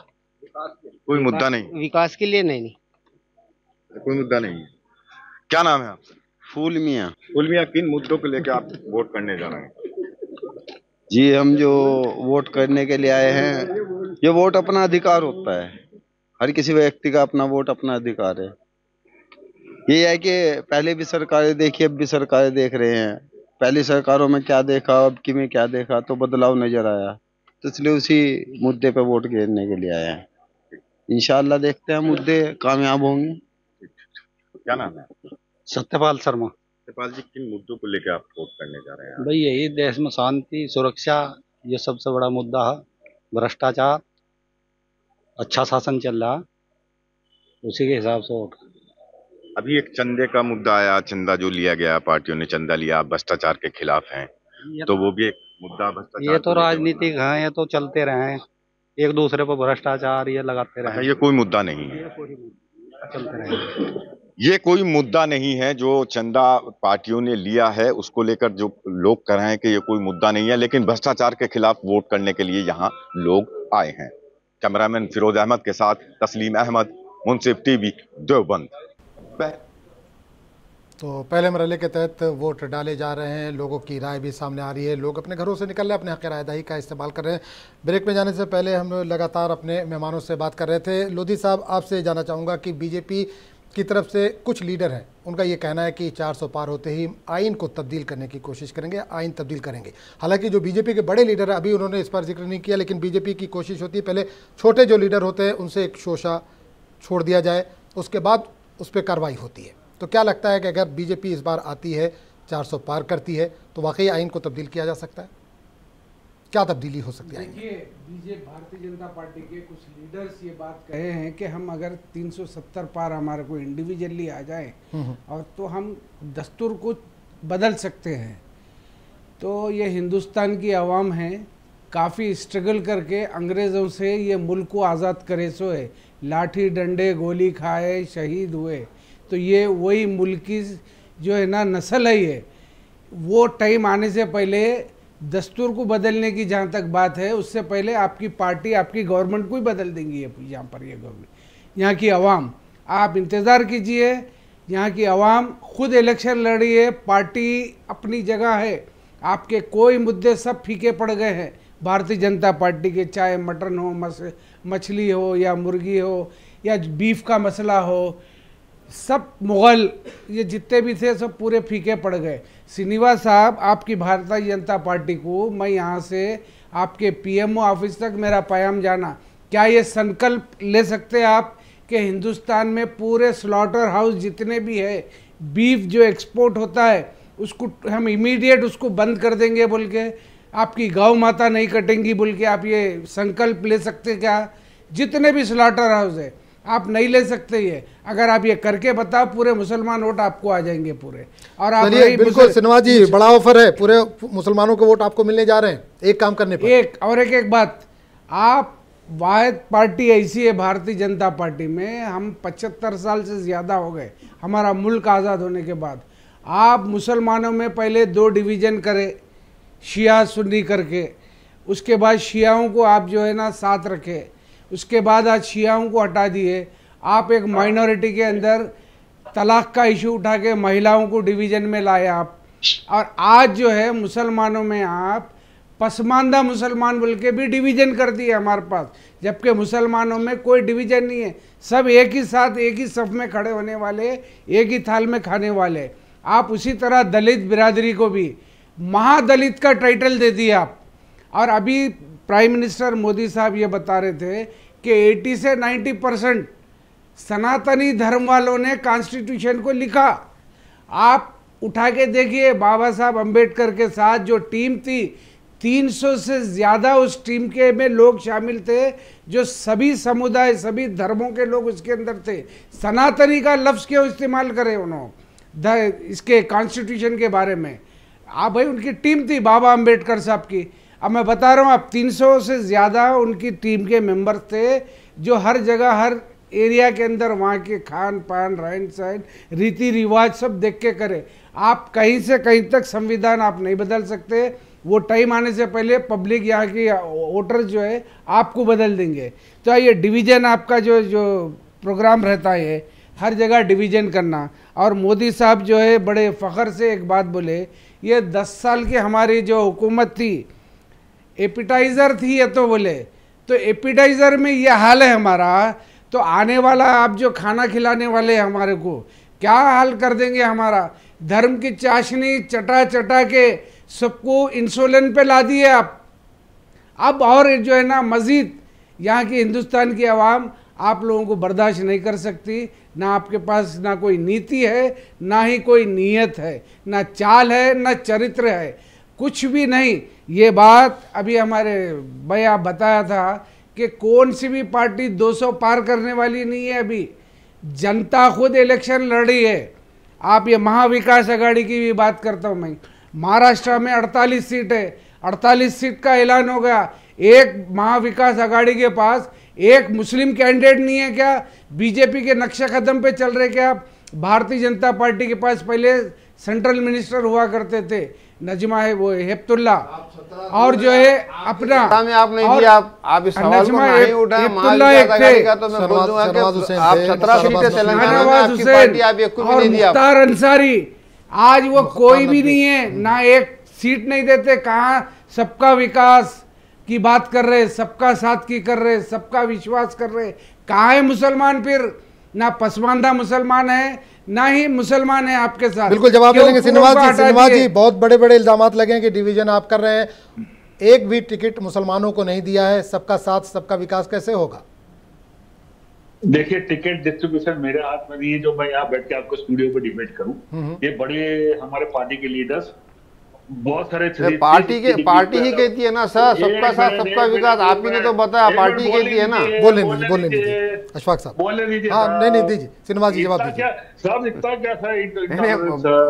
कोई मुद्दा नहीं? विकास के लिए नहीं कोई मुद्दा नहीं है। क्या नाम है आपका? फूल मियाँ। फूल मियाँ, किन मुद्दों को लेकर आप वोट करने जा रहे हैं? जी, हम जो वोट करने के लिए आए हैं, ये वोट अपना अधिकार होता है, हर किसी व्यक्ति का अपना वोट अपना अधिकार है। ये है कि पहले भी सरकारें देखी, अब भी सरकारें देख रहे हैं। पहली सरकारों में क्या देखा, अब की में क्या देखा, तो बदलाव नजर आया, तो इसलिए उसी मुद्दे पे वोट गिरने के लिए आए हैं। इंशाअल्लाह देखते हैं मुद्दे कामयाब होंगे। क्या नाम है? सत्यपाल शर्मा। सत्यपाल जी, किन मुद्दों को लेकर आप वोट करने जा रहे हैं? भाई यही देश में शांति सुरक्षा, ये सबसे बड़ा मुद्दा है। भ्रष्टाचार, अच्छा शासन चल रहा, उसी के हिसाब से वोट। अभी एक चंदे का मुद्दा आया, चंदा जो लिया गया, पार्टियों ने चंदा लिया, भ्रष्टाचार के खिलाफ हैं, तो वो भी एक मुद्दा भ्रष्टाचार। ये तो राजनीतिक हैं, ये तो चलते रहे, एक दूसरे पर भ्रष्टाचार ये लगाते रहे। ये कोई मुद्दा नहीं है, चलते रहे। ये कोई मुद्दा नहीं है। जो चंदा पार्टियों ने लिया है उसको लेकर जो लोग कह रहे हैं कि ये कोई मुद्दा नहीं है, लेकिन भ्रष्टाचार के खिलाफ वोट करने के लिए यहाँ लोग आए हैं। कैमरामैन फिरोज अहमद के साथ तस्लीम अहमद, मुंसिफ टीवी, देवबंद। तो पहले मरहले के तहत वोट डाले जा रहे हैं, लोगों की राय भी सामने आ रही है, लोग अपने घरों से निकल रहे हैं, अपने हक़ रायदही का इस्तेमाल कर रहे हैं। ब्रेक में जाने से पहले हम लगातार अपने मेहमानों से बात कर रहे थे। लोधी साहब, आपसे जानना चाहूँगा कि बीजेपी की तरफ से कुछ लीडर हैं, उनका ये कहना है कि 400 पार होते ही आइन को तब्दील करने की कोशिश करेंगे, आइन तब्दील करेंगे। हालांकि जो बीजेपी के बड़े लीडर हैं, अभी उन्होंने इस पर जिक्र नहीं किया, लेकिन बीजेपी की कोशिश होती है पहले छोटे जो लीडर होते हैं उनसे एक शोषा छोड़ दिया जाए, उसके बाद उस पर कार्रवाई होती है। तो क्या लगता है कि अगर बीजेपी इस बार आती है, 400 पार करती है, तो वाकई आइन को तब्दील किया जा सकता है? क्या तब्दीली हो सकती है? देखिए, बीजेपी भारतीय जनता पार्टी के कुछ लीडर्स ये बात कहे हैं कि हम अगर 370 पार हमारे को इंडिविजुअली आ जाए और तो हम दस्तूर को बदल सकते हैं। तो ये हिंदुस्तान की आवाम है, काफ़ी स्ट्रगल करके अंग्रेज़ों से ये मुल्क को आज़ाद करे सो है, लाठी डंडे गोली खाए शहीद हुए। तो ये वही मुल्क की जो है ना नस्ल है, ये वो टाइम आने से पहले दस्तूर को बदलने की जहाँ तक बात है, उससे पहले आपकी पार्टी आपकी गवर्नमेंट को ही बदल देंगी। यहाँ पर ये गवर्नमेंट, यहाँ की आवाम, आप इंतज़ार कीजिए, यहाँ की आवाम खुद इलेक्शन लड़ी है, पार्टी अपनी जगह है, आपके कोई मुद्दे सब फीके पड़ गए हैं भारतीय जनता पार्टी के, चाहे मटन हो, मछली हो या मुर्गी हो या बीफ का मसला हो, सब मुग़ल ये जितने भी थे सब पूरे फीके पड़ गए। श्रीनिवास साहब, आपकी भारतीय जनता पार्टी को मैं यहाँ से आपके पीएमओ ऑफिस तक मेरा पैगाम जाना, क्या ये संकल्प ले सकते हैं आप कि हिंदुस्तान में पूरे स्लॉटर हाउस जितने भी है, बीफ जो एक्सपोर्ट होता है उसको हम इमीडिएट उसको बंद कर देंगे बोल के, आपकी गौ माता नहीं कटेंगी बोल के आप ये संकल्प ले सकते क्या? जितने भी स्लॉटर हाउस है आप नहीं ले सकते ये, अगर आप ये करके बताओ पूरे मुसलमान वोट आपको आ जाएंगे पूरे। और आप बिल्कुल श्रीनिवास जी, बड़ा ऑफर है, पूरे मुसलमानों के वोट आपको मिलने जा रहे हैं एक काम करने पर। एक बात, आप वाहिद पार्टी ऐसी है भारतीय जनता पार्टी में, हम 75 साल से ज़्यादा हो गए हमारा मुल्क आज़ाद होने के बाद, आप मुसलमानों में पहले 2 डिवीज़न करें शिया सुन्नी करके, उसके बाद शियाओं को आप जो है ना साथ रखे, उसके बाद आज शियाओं को हटा दिए, आप एक माइनॉरिटी के अंदर तलाक का इशू उठा के महिलाओं को डिवीज़न में लाए आप, और आज जो है मुसलमानों में आप पसमानदा मुसलमान बोल के भी डिवीज़न कर दिए हमारे पास, जबकि मुसलमानों में कोई डिवीज़न नहीं है, सब एक ही साथ एक ही सफ़ में खड़े होने वाले, एक ही थाल में खाने वाले। आप उसी तरह दलित बिरादरी को भी महादलित का टाइटल दे दिया आप। और अभी प्राइम मिनिस्टर मोदी साहब ये बता रहे थे कि 80 से 90% सनातनी धर्म वालों ने कॉन्स्टिट्यूशन को लिखा। आप उठा के देखिए, बाबा साहब अम्बेडकर के साथ जो टीम थी, 300 से ज़्यादा उस टीम के में लोग शामिल थे, जो सभी समुदाय सभी धर्मों के लोग उसके अंदर थे। सनातनी का लफ्ज़ क्यों इस्तेमाल करे उन्होंने इसके कॉन्स्टिट्यूशन के बारे में? आप भाई, उनकी टीम थी बाबा अम्बेडकर साहब की। अब मैं बता रहा हूँ, आप 300 से ज़्यादा उनकी टीम के मेंबर्स थे, जो हर जगह हर एरिया के अंदर वहाँ के खान पान रहन सहन रीति रिवाज सब देख के करे। आप कहीं से कहीं तक संविधान आप नहीं बदल सकते, वो टाइम आने से पहले पब्लिक यहाँ की वोटर्स जो है आपको बदल देंगे। तो ये डिवीज़न आपका जो प्रोग्राम रहता है, हर जगह डिवीज़न करना। और मोदी साहब जो है बड़े फ़ख्र से एक बात बोले, ये 10 साल की हमारी जो हुकूमत थी एपिटाइज़र थी, ये तो बोले, तो एपिटाइज़र में ये हाल है हमारा, तो आने वाला आप जो खाना खिलाने वाले हमारे को क्या हाल कर देंगे हमारा? धर्म की चाशनी चटा चटा के सबको इंसुलिन पे ला दिए आप। अब और जो है ना मज़ीद यहाँ की हिंदुस्तान की आवाम आप लोगों को बर्दाश्त नहीं कर सकती। ना आपके पास ना कोई नीति है, ना ही कोई नीयत है, ना चाल है, ना चरित्र है, कुछ भी नहीं। ये बात अभी हमारे भैया बताया था कि कौन सी भी पार्टी 200 पार करने वाली नहीं है। अभी जनता खुद इलेक्शन लड़ रही है। आप ये महाविकास आघाड़ी की भी बात करता हूँ मैं, महाराष्ट्र में 48 सीट है, 48 सीट का ऐलान हो गया। एक महाविकास आघाड़ी के पास एक मुस्लिम कैंडिडेट नहीं है क्या? बीजेपी के नक्शे कदम पे चल रहे क्या? भारतीय जनता पार्टी के पास पहले सेंट्रल मिनिस्टर हुआ करते थे, नजमा है वो हेप्तुल्ला, और जो है अपना में आप नहीं दिया, आप इस सवाल को नहीं उठाया। महाविकास आघाड़ी का तो मैं बोल दूंगा कि आप 17 सीटें तेलंगाना में आपकी पार्टी, आप एक को भी नहीं दिया। मुख्तार अंसारी आज वो कोई भी नहीं है, ना एक सीट नहीं देते। कहाँ सबका विकास की बात कर रहे, सबका साथ की कर रहे, सबका विश्वास कर रहे, कहाँ है मुसलमान? फिर ना पसमानदा मुसलमान है, ना ही मुसलमान है आपके साथ। बिल्कुल जवाब दे देंगे श्रीनिवास जी। बहुत बड़े बड़े इल्जामात लगे हैं कि डिवीजन आप कर रहे हैं, एक भी टिकट मुसलमानों को नहीं दिया है, सबका साथ सबका विकास कैसे होगा? देखिए, टिकट डिस्ट्रीब्यूशन मेरे हाथ में नहीं है जो मैं यहाँ बैठ के आपको स्टूडियो पे डिबेट करूं। ये बड़े हमारे पार्टी के लीडर्स बहुत सारे पार्टी ही कहती है ना सर, सबका साथ सबका विकास। आप ही ने तो बताया पार्टी कहती है ना। बोलने दीजिए अशफाक साहब, बोलने दीजिए। हाँ नहीं दीजिए श्रीनिवास जी जवाब दीजिए। साहब इतना क्या था?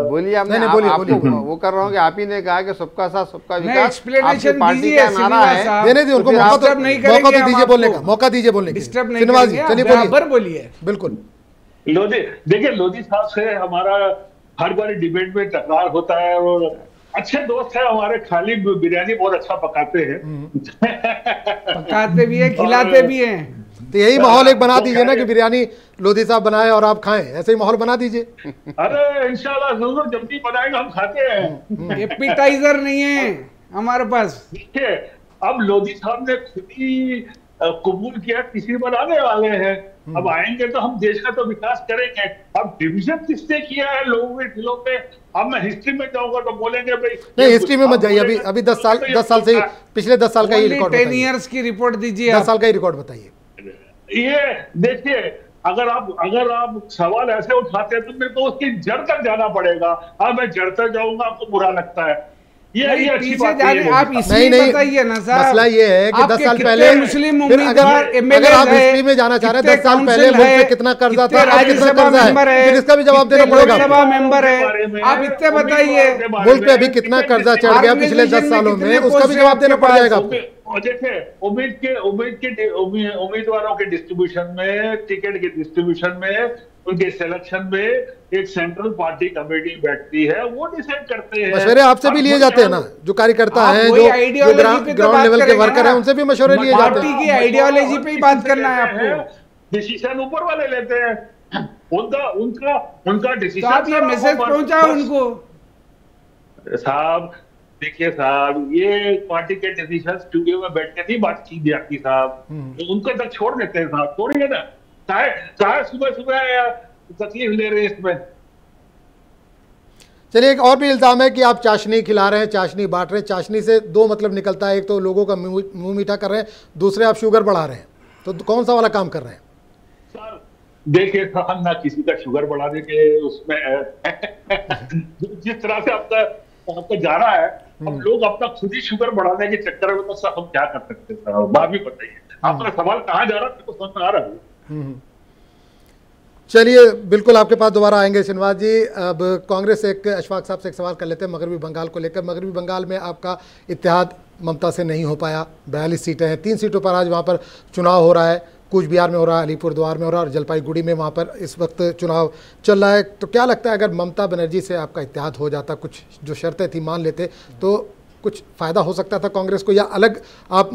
बोलिए, आपने वो कर रहा हूँ कि आप ही ने कहा कि सबका साथ सबका विकास एक्सप्लेनेशन पार्टी का नारा है। देने दीजिए उनको मौका तो दीजिए बोलने का, मौका दीजिए बोलने का। श्रीनिवास जी चलिए बोलिए। बिल्कुल लोधी, देखिए लोधी साहब से हमारा हर बार डिबेट में टकरार होता है और अच्छे दोस्त है हमारे, खाली बिरयानी बहुत अच्छा पकाते हैं। पकाते भी है, खिलाते भी हैं। तो यही माहौल एक बना दीजिए ना कि बिरयानी लोधी साहब बनाए और आप खाएं, ऐसे ही माहौल बना दीजिए। अरे इंशाल्लाह जरूर, जब भी बनाएंगे हम खाते हैं। एपिटाइजर नहीं है हमारे पास। देखिए अब लोधी साहब ने खुद ही कबूल किया किसी बनाने वाले हैं, अब आएंगे तो हम देश का तो विकास करेंगे। अब डिवीजन किसने किया है लोगों के दिलों पे? अब मैं हिस्ट्री में जाऊंगा तो बोलेंगे भाई नहीं, हिस्ट्री में मत जाइए। अभी 10 साल से ही, पिछले 10 साल का ही रिकॉर्ड, 10 इयर्स की रिपोर्ट दीजिए। 10 साल का ही रिकॉर्ड बताइए। ये देखिए, अगर आप सवाल ऐसे उठाते हैं तो मेरे को उसकी जड़ तक जाना पड़ेगा। अब मैं जड़ तक जाऊंगा आपको बुरा लगता है। ये अच्छी बात है। आप इसमें बताइए ना सर, मसला ये है कि 10 साल पहले मुस्लिम उम्मीदवार अगर आप हिस्ट्री में जाना चाह रहे हैं 10 साल पहले मुल्क पे कितना कर्जा था, अब कितना कर्जा है, फिर इसका भी जवाब देना पड़ेगा। लोकसभा मेंबर है, आप इतने बताइए मुल्क पे अभी कितना कर्जा चढ़ गया पिछले 10 सालों में, उसका भी जवाब देना पड़ जाएगा आपको। देखिए उम्मीदवारों के डिस्ट्रीब्यूशन में, टिकट के डिस्ट्रीब्यूशन में, उनके सिलेक्शन में एक सेंट्रल पार्टी कमेटी बैठती है, वो डिसाइड करते हैं। मशवरे आपसे भी लिए जाते हैं ना, जो कार्यकर्ता हैं, जो ग्राउंड लेवल के वर्कर हैं, उनसे भी मशवरे लिए जाते हैं। पार्टी की आइडियोलॉजी पे ही बात करना है आपको। डिसीजन ऊपर वाले लेते हैं, उनका डिसीजन। आप ये मैसेज पहुंचा उनको साहब। देखिए साहब, ये पार्टी के डिसीजन स्टूडियो में बैठ के नहीं बात की जाती साहब, उनको तक छोड़ देते हैं साहब, छोड़िए ना। चाहे सुबह सुबह तकलीफ ले रहे हैं इसमें। चलिए, एक और भी इल्जाम है कि आप चाशनी खिला रहे हैं, चाशनी बांट रहे हैं। चाशनी से दो मतलब निकलता है, एक तो लोगों का मुंह मीठा कर रहे हैं, दूसरे आप शुगर बढ़ा रहे हैं। तो कौन सा वाला काम कर रहे हैं? सर देखिए, हम ना किसी का शुगर बढ़ाने के उसमें जिस तरह से आपका जा रहा है, अब लोग अपना खुद ही शुगर बढ़ाने के चक्कर में, तो सर हम क्या कर सकते हैं सर? बात भी बताइए, आपका सवाल कहाँ जा रहा है तो समझ में आ रहा है। चलिए, बिल्कुल आपके पास दोबारा आएंगे श्रीनिवास जी। अब कांग्रेस एक अशफाक साहब से एक सवाल कर लेते हैं मगरबी बंगाल को लेकर। मगरबी बंगाल में आपका इत्तेहाद ममता से नहीं हो पाया, 42 सीटें हैं, 3 सीटों पर आज वहाँ पर चुनाव हो रहा है। कूच बिहार में हो रहा है, अलीपुरद्वार में हो रहा है और जलपाईगुड़ी में वहाँ पर इस वक्त चुनाव चल रहा है। तो क्या लगता है अगर ममता बनर्जी से आपका इत्तेहाद हो जाता, कुछ जो शर्तें थी मान लेते, तो कुछ फ़ायदा हो सकता था कांग्रेस को, या अलग आप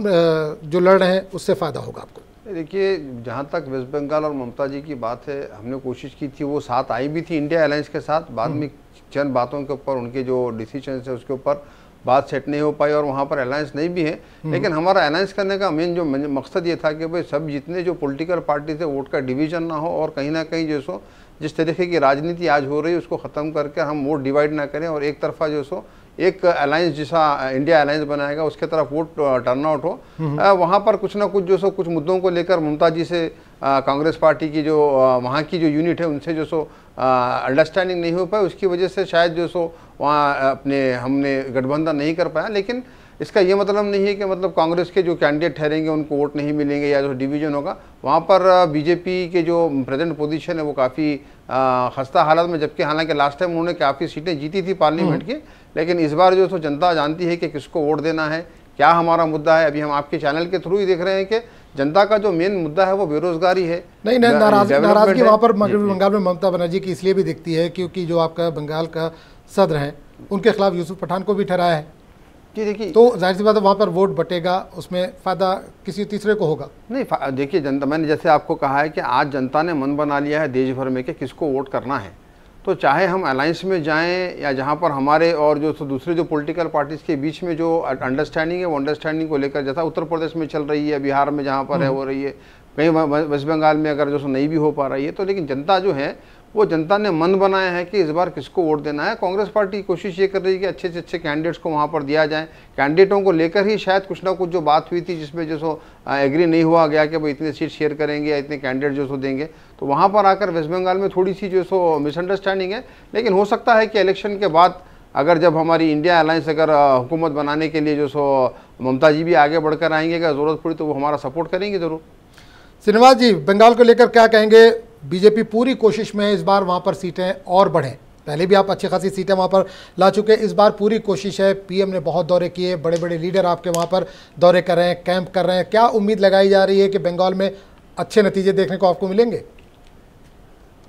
जो लड़ रहे हैं उससे फ़ायदा होगा आपको? देखिए, जहाँ तक वेस्ट बंगाल और ममता जी की बात है, हमने कोशिश की थी, वो साथ आई भी थी इंडिया अलायंस के साथ। बाद में चंद बातों के ऊपर, उनके जो डिसीजन है उसके ऊपर बात सेट नहीं हो पाई और वहाँ पर अलायंस नहीं भी है। लेकिन हमारा अलायंस करने का मेन जो मकसद ये था कि भाई सब जितने जो पॉलिटिकल पार्टी थे वोट का डिवीजन ना हो, और कहीं ना कहीं जो सो जिस तरीके की राजनीति आज हो रही है उसको ख़त्म करके हम वोट डिवाइड ना करें और एक तरफा जो सो एक अलायंस जैसा इंडिया अलायंस बनाएगा उसके तरफ वोट टर्नआउट हो। वहाँ पर कुछ ना कुछ जो सो कुछ मुद्दों को लेकर ममता जी से कांग्रेस पार्टी की जो वहाँ की जो यूनिट है उनसे जो सो अंडरस्टैंडिंग नहीं हो पाई, उसकी वजह से शायद जो सो वहाँ हमने गठबंधन नहीं कर पाया। लेकिन इसका ये मतलब नहीं है कि मतलब कांग्रेस के जो कैंडिडेट ठहरेंगे उनको वोट नहीं मिलेंगे या जो डिवीजन होगा वहाँ पर बीजेपी के जो प्रेजेंट पोजीशन है वो काफ़ी खस्ता हालत में, जबकि हालांकि लास्ट टाइम उन्होंने काफ़ी सीटें जीती थी पार्लियामेंट की, लेकिन इस बार जो जनता जानती है कि किसको वोट देना है, क्या हमारा मुद्दा है। अभी हम आपके चैनल के थ्रू ही देख रहे हैं कि जनता का जो मेन मुद्दा है वो बेरोजगारी है। नहीं, नाराजगी वहाँ पर मगरबी बंगाल में ममता बनर्जी की इसलिए भी दिखती है क्योंकि जो आपका बंगाल का सदर है उनके खिलाफ यूसुफ पठान को भी ठहराया है जी। देखिए तो जाहिर सी बात है वहाँ पर वोट बटेगा, उसमें फ़ायदा किसी तीसरे को होगा। नहीं, देखिए जनता, मैंने जैसे आपको कहा है कि आज जनता ने मन बना लिया है देश भर में कि किसको वोट करना है, तो चाहे हम अलायंस में जाएं या जहां पर हमारे और जो दूसरे जो पॉलिटिकल पार्टीज़ के बीच में जो अंडरस्टैंडिंग है वो अंडरस्टैंडिंग को लेकर, जैसा उत्तर प्रदेश में चल रही है, बिहार में जहां पर है हो रही है, कहीं वेस्ट बंगाल में अगर जो नहीं भी हो पा रही है, तो लेकिन जनता जो है वो जनता ने मन बनाया है कि इस बार किसको वोट देना है। कांग्रेस पार्टी की कोशिश ये कर रही है कि अच्छे से अच्छे कैंडिडेट्स को वहाँ पर दिया जाए। कैंडिडेटों को लेकर ही शायद कुछ ना कुछ जो बात हुई थी जिसमें जो सो एग्री नहीं हुआ गया कि भाई इतने सीट शेयर करेंगे या इतने कैंडिडेट जो सो देंगे, तो वहाँ पर आकर वेस्ट बंगाल में थोड़ी सी जो सो मिसअंडरस्टैंडिंग है। लेकिन हो सकता है कि इलेक्शन के बाद अगर जब हमारी इंडिया अलायंस अगर हुकूमत बनाने के लिए जो सो ममता जी भी आगे बढ़कर आएंगे, अगर ज़रूरत पड़ी तो वो हमारा सपोर्ट करेंगे ज़रूर। श्रीनिवास जी, बंगाल को लेकर क्या कहेंगे? बीजेपी पूरी कोशिश में इस बार वहाँ पर सीटें और बढ़ें, पहले भी आप अच्छी खासी सीटें वहाँ पर ला चुके हैं, इस बार पूरी कोशिश है। पीएम ने बहुत दौरे किए, बड़े बड़े लीडर आपके वहाँ पर दौरे कर रहे हैं, कैंप कर रहे हैं, क्या उम्मीद लगाई जा रही है कि बंगाल में अच्छे नतीजे देखने को आपको मिलेंगे?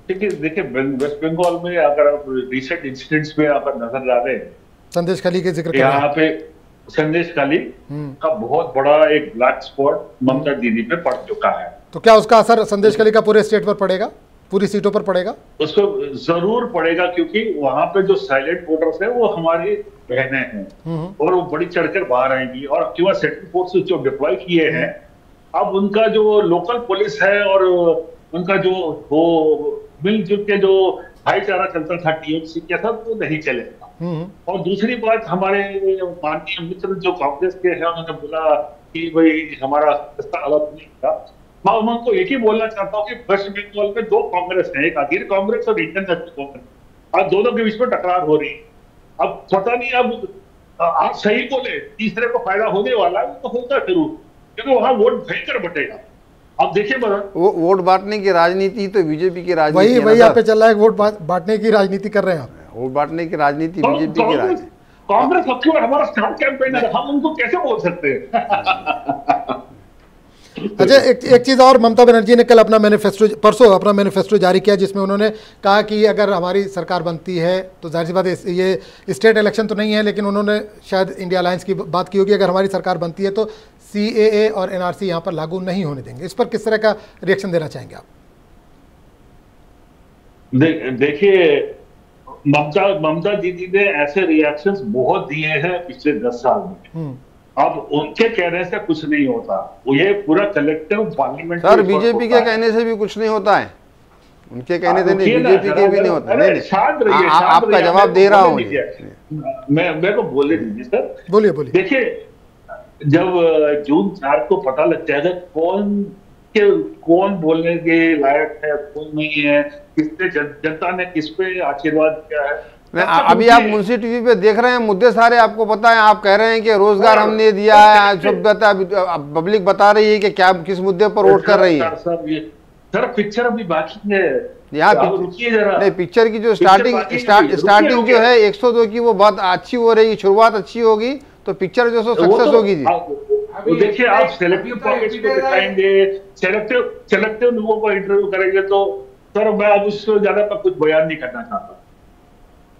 देखिए वेस्ट बंगाल में अगर आप रिसेंट इंसिडेंट्स में यहाँ पर नजर आ रहे हैं, संदेश खाली के जिक्र यहाँ पे संदेश खाली का बहुत बड़ा एक ब्लैक स्पॉट ममता दीदी पे पड़ चुका है। तो क्या उसका असर संदेश खाली का पूरे स्टेट पर पड़ेगा, पूरी सीटों पर पड़ेगा? उसको जरूर पड़ेगा, क्योंकि वहां पे जो साइलेंट वोटर्स है वो हमारी बहनें हैं और वो बड़ी चढ़कर बाहर आएंगी। और क्यों सेंट्रल फोर्सेस जो डिप्लॉय किए हैं, अब उनका जो लोकल पुलिस है और उनका जो वो मिलजुल के जो भाईचारा चलता था टीएमसी के साथ, वो नहीं चलेगा। और दूसरी बात, हमारे माननीय मित्र जो कांग्रेस के हैं उन्होंने बोला कि भाई हमारा अलग नहीं था। मैं उनको एक ही बोलना चाहता हूँ कि वेस्ट बंगाल में दो कांग्रेस है, एक अधीर कांग्रेस और इंडियन नेशनल कांग्रेस। आज दोनों के बीच में टकरार हो रही है। अब पता नहीं, अब आप सही बोले, तीसरे को फायदा होने वाला है तो होगा जरूर, क्योंकि वहां वोट भयंकर बटेगा। अब देखिए वो वोट बांटने की राजनीति तो बीजेपी की राजनीति वही आप पे चल रहा है, वोट बांटने की राजनीति कर रहे हैं आप। वोट बांटने की राजनीति बीजेपी की राजनीति। कांग्रेस अब क्यों हमारा स्टार कैंपेनर, हम उनको कैसे बोल सकते हैं? अच्छा, एक चीज़ और, ममता बनर्जी ने कल अपना मैनिफेस्टो, परसों अपना मैनिफेस्टो जारी किया, जिसमें उन्होंने कहा कि अगर हमारी सरकार बनती है तो जाहिर सी बात है, ये स्टेट इलेक्शन तो नहीं है, लेकिन उन्होंने शायद इंडिया अलायंस की बात की होगी, अगर हमारी सरकार बनती है तो CAA और NRC यहाँ पर लागू नहीं होने देंगे। इस पर किस तरह का रिएक्शन देना चाहेंगे आप? देखिए, ममता दीदी ने ऐसे रिएक्शंस बहुत दिए हैं पिछले 10 साल में। अब उनके कहने से कुछ नहीं होता, ये पूरा कलेक्टिव पार्लियामेंट। सर, बीजेपी के कहने से भी कुछ नहीं होता है, उनके कहने से नहीं, बीजेपी के भी नहीं होता। नहीं, आपका जवाब दे रहा हूँ मैं को बोलने दीजिए सर। बोलिए। देखिए, जब जून 4 को पता लग जाएगा कौन बोलने के लायक है, कौन नहीं है, किसने जनता ने किस पे आशीर्वाद किया है। अभी आप मुंशी टीवी पे देख रहे हैं, मुद्दे सारे आपको पता है। आप कह रहे हैं कि रोजगार हमने दिया है, सब पब्लिक बता रही है कि क्या किस मुद्दे पर वोट कर रही है। सर पिक्चर अभी बाकी है, यहाँ रुकिए जरा। नहीं, पिक्चर की जो स्टार्टिंग जो है 102 की, वो बहुत अच्छी हो रही है, शुरुआत अच्छी होगी तो पिक्चर जो सक्सेस होगी जी। देखिए, आप सेलेक्टिव पॉकेट्स को दिखाएंगे, सेलेक्टिव लोगों को इंटरव्यू करेंगे, तो सर मैं अब उससे ज्यादा कुछ बयान नहीं करना चाहता।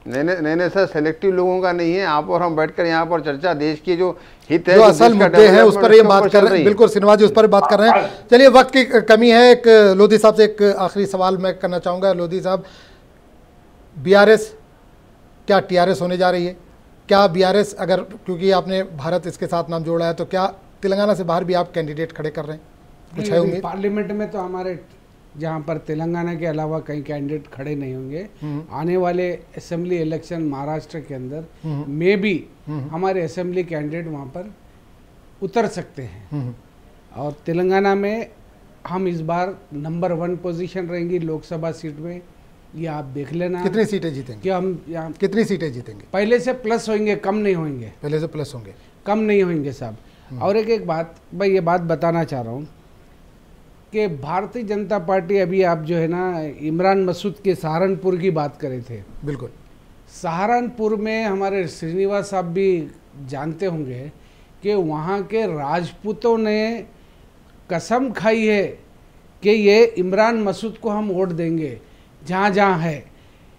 नहीं सर, सेलेक्टिव लोगों का नहीं है। आप और हम बैठकर यहाँ पर चर्चा देश के जो हित है, जो असल मुद्दे हैं उस पर ये बात कर रहे हैं। बिल्कुल श्रीनिवास जी, उस पर बात कर रहे हैं। चलिए, वक्त की कमी है, एक लोधी साहब से एक आखिरी सवाल मैं करना चाहूँगा। लोधी साहब, BRS क्या TRS होने जा रही है? क्या BRS, अगर क्योंकि आपने भारत इसके साथ नाम जोड़ा है, तो क्या तेलंगाना से बाहर भी आप कैंडिडेट खड़े कर रहे हैं? कुछ है उम्मीद? पार्लियामेंट में तो हमारे जहाँ पर तेलंगाना के अलावा कई कैंडिडेट खड़े नहीं होंगे। आने वाले असेंबली इलेक्शन महाराष्ट्र के अंदर में भी हमारे असेंबली कैंडिडेट वहाँ पर उतर सकते हैं। और तेलंगाना में हम इस बार नंबर 1 पोजीशन रहेंगी लोकसभा सीट में, ये आप देख लेना। कितनी सीटें जीतेंगे? कि हम यहाँ कितनी सीटें जीतेंगे? पहले से प्लस होंगे, कम नहीं होंगे। पहले से प्लस होंगे। कम नहीं होंगे साहब। और एक बात मैं ये बात बताना चाह रहा हूँ कि भारतीय जनता पार्टी, अभी आप जो है ना इमरान मसूद के सहारनपुर की बात करे थे, बिल्कुल सहारनपुर में हमारे श्रीनिवास साहब भी जानते होंगे कि वहाँ के राजपूतों ने कसम खाई है कि ये इमरान मसूद को हम वोट देंगे जहाँ जहाँ है।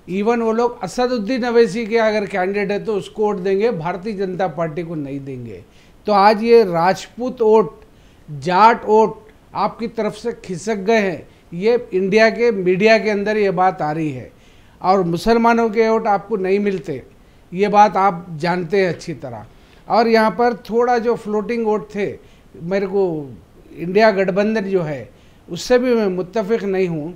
इवन वो लोग असदुद्दीन अवैसी के अगर कैंडिडेट है तो उसको वोट देंगे, भारतीय जनता पार्टी को नहीं देंगे। तो आज ये राजपूत वोट, जाट वोट आपकी तरफ से खिसक गए हैं, ये इंडिया के मीडिया के अंदर ये बात आ रही है। और मुसलमानों के वोट आपको नहीं मिलते, ये बात आप जानते हैं अच्छी तरह। और यहाँ पर थोड़ा जो फ्लोटिंग वोट थे, मेरे को इंडिया गठबंधन जो है उससे भी मैं मुत्तफिक नहीं हूँ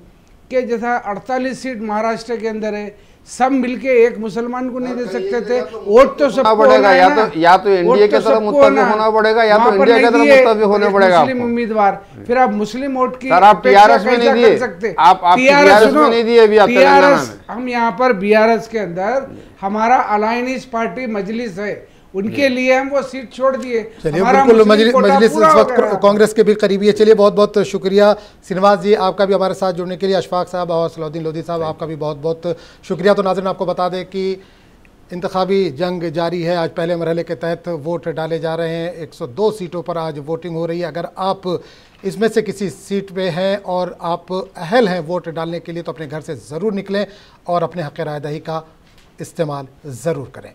कि जैसा 48 सीट महाराष्ट्र के अंदर है, सब मिलके एक मुसलमान को नहीं दे सकते थे वोट, तो सबको पड़ेगा। या तो इंडिया की तरफ मुत्तफिक होना पड़ेगा, या तो इंडिया की तरफ मुत्तफिक होना पड़ेगा मुस्लिम उम्मीदवार। फिर आप मुस्लिम वोट की आप टीआरएस में नहीं दिए, आप टीआरएस में नहीं दिए। टीआरएस, हम यहाँ पर बीआरएस के अंदर हमारा अलायंस पार्टी मजलिस है, उनके लिए हम वो सीट छोड़ दिए। चलिए, बिल्कुल मजलिस इस वक्त कांग्रेस के भी करीबी है। चलिए, बहुत बहुत शुक्रिया श्रीनिवास जी आपका भी हमारे साथ जुड़ने के लिए। अशफाक साहब और सलाउद्दीन लोधी साहब आपका भी बहुत बहुत शुक्रिया। तो नाज़रीन, आपको बता दें कि इंतखाबी जंग जारी है। आज पहले मरहले के तहत वोट डाले जा रहे हैं। 102 सीटों पर आज वोटिंग हो रही है। अगर आप इसमें से किसी सीट पे हैं और आप अहल हैं वोट डालने के लिए, तो अपने घर से ज़रूर निकलें और अपने हक़ राय दही का इस्तेमाल ज़रूर करें।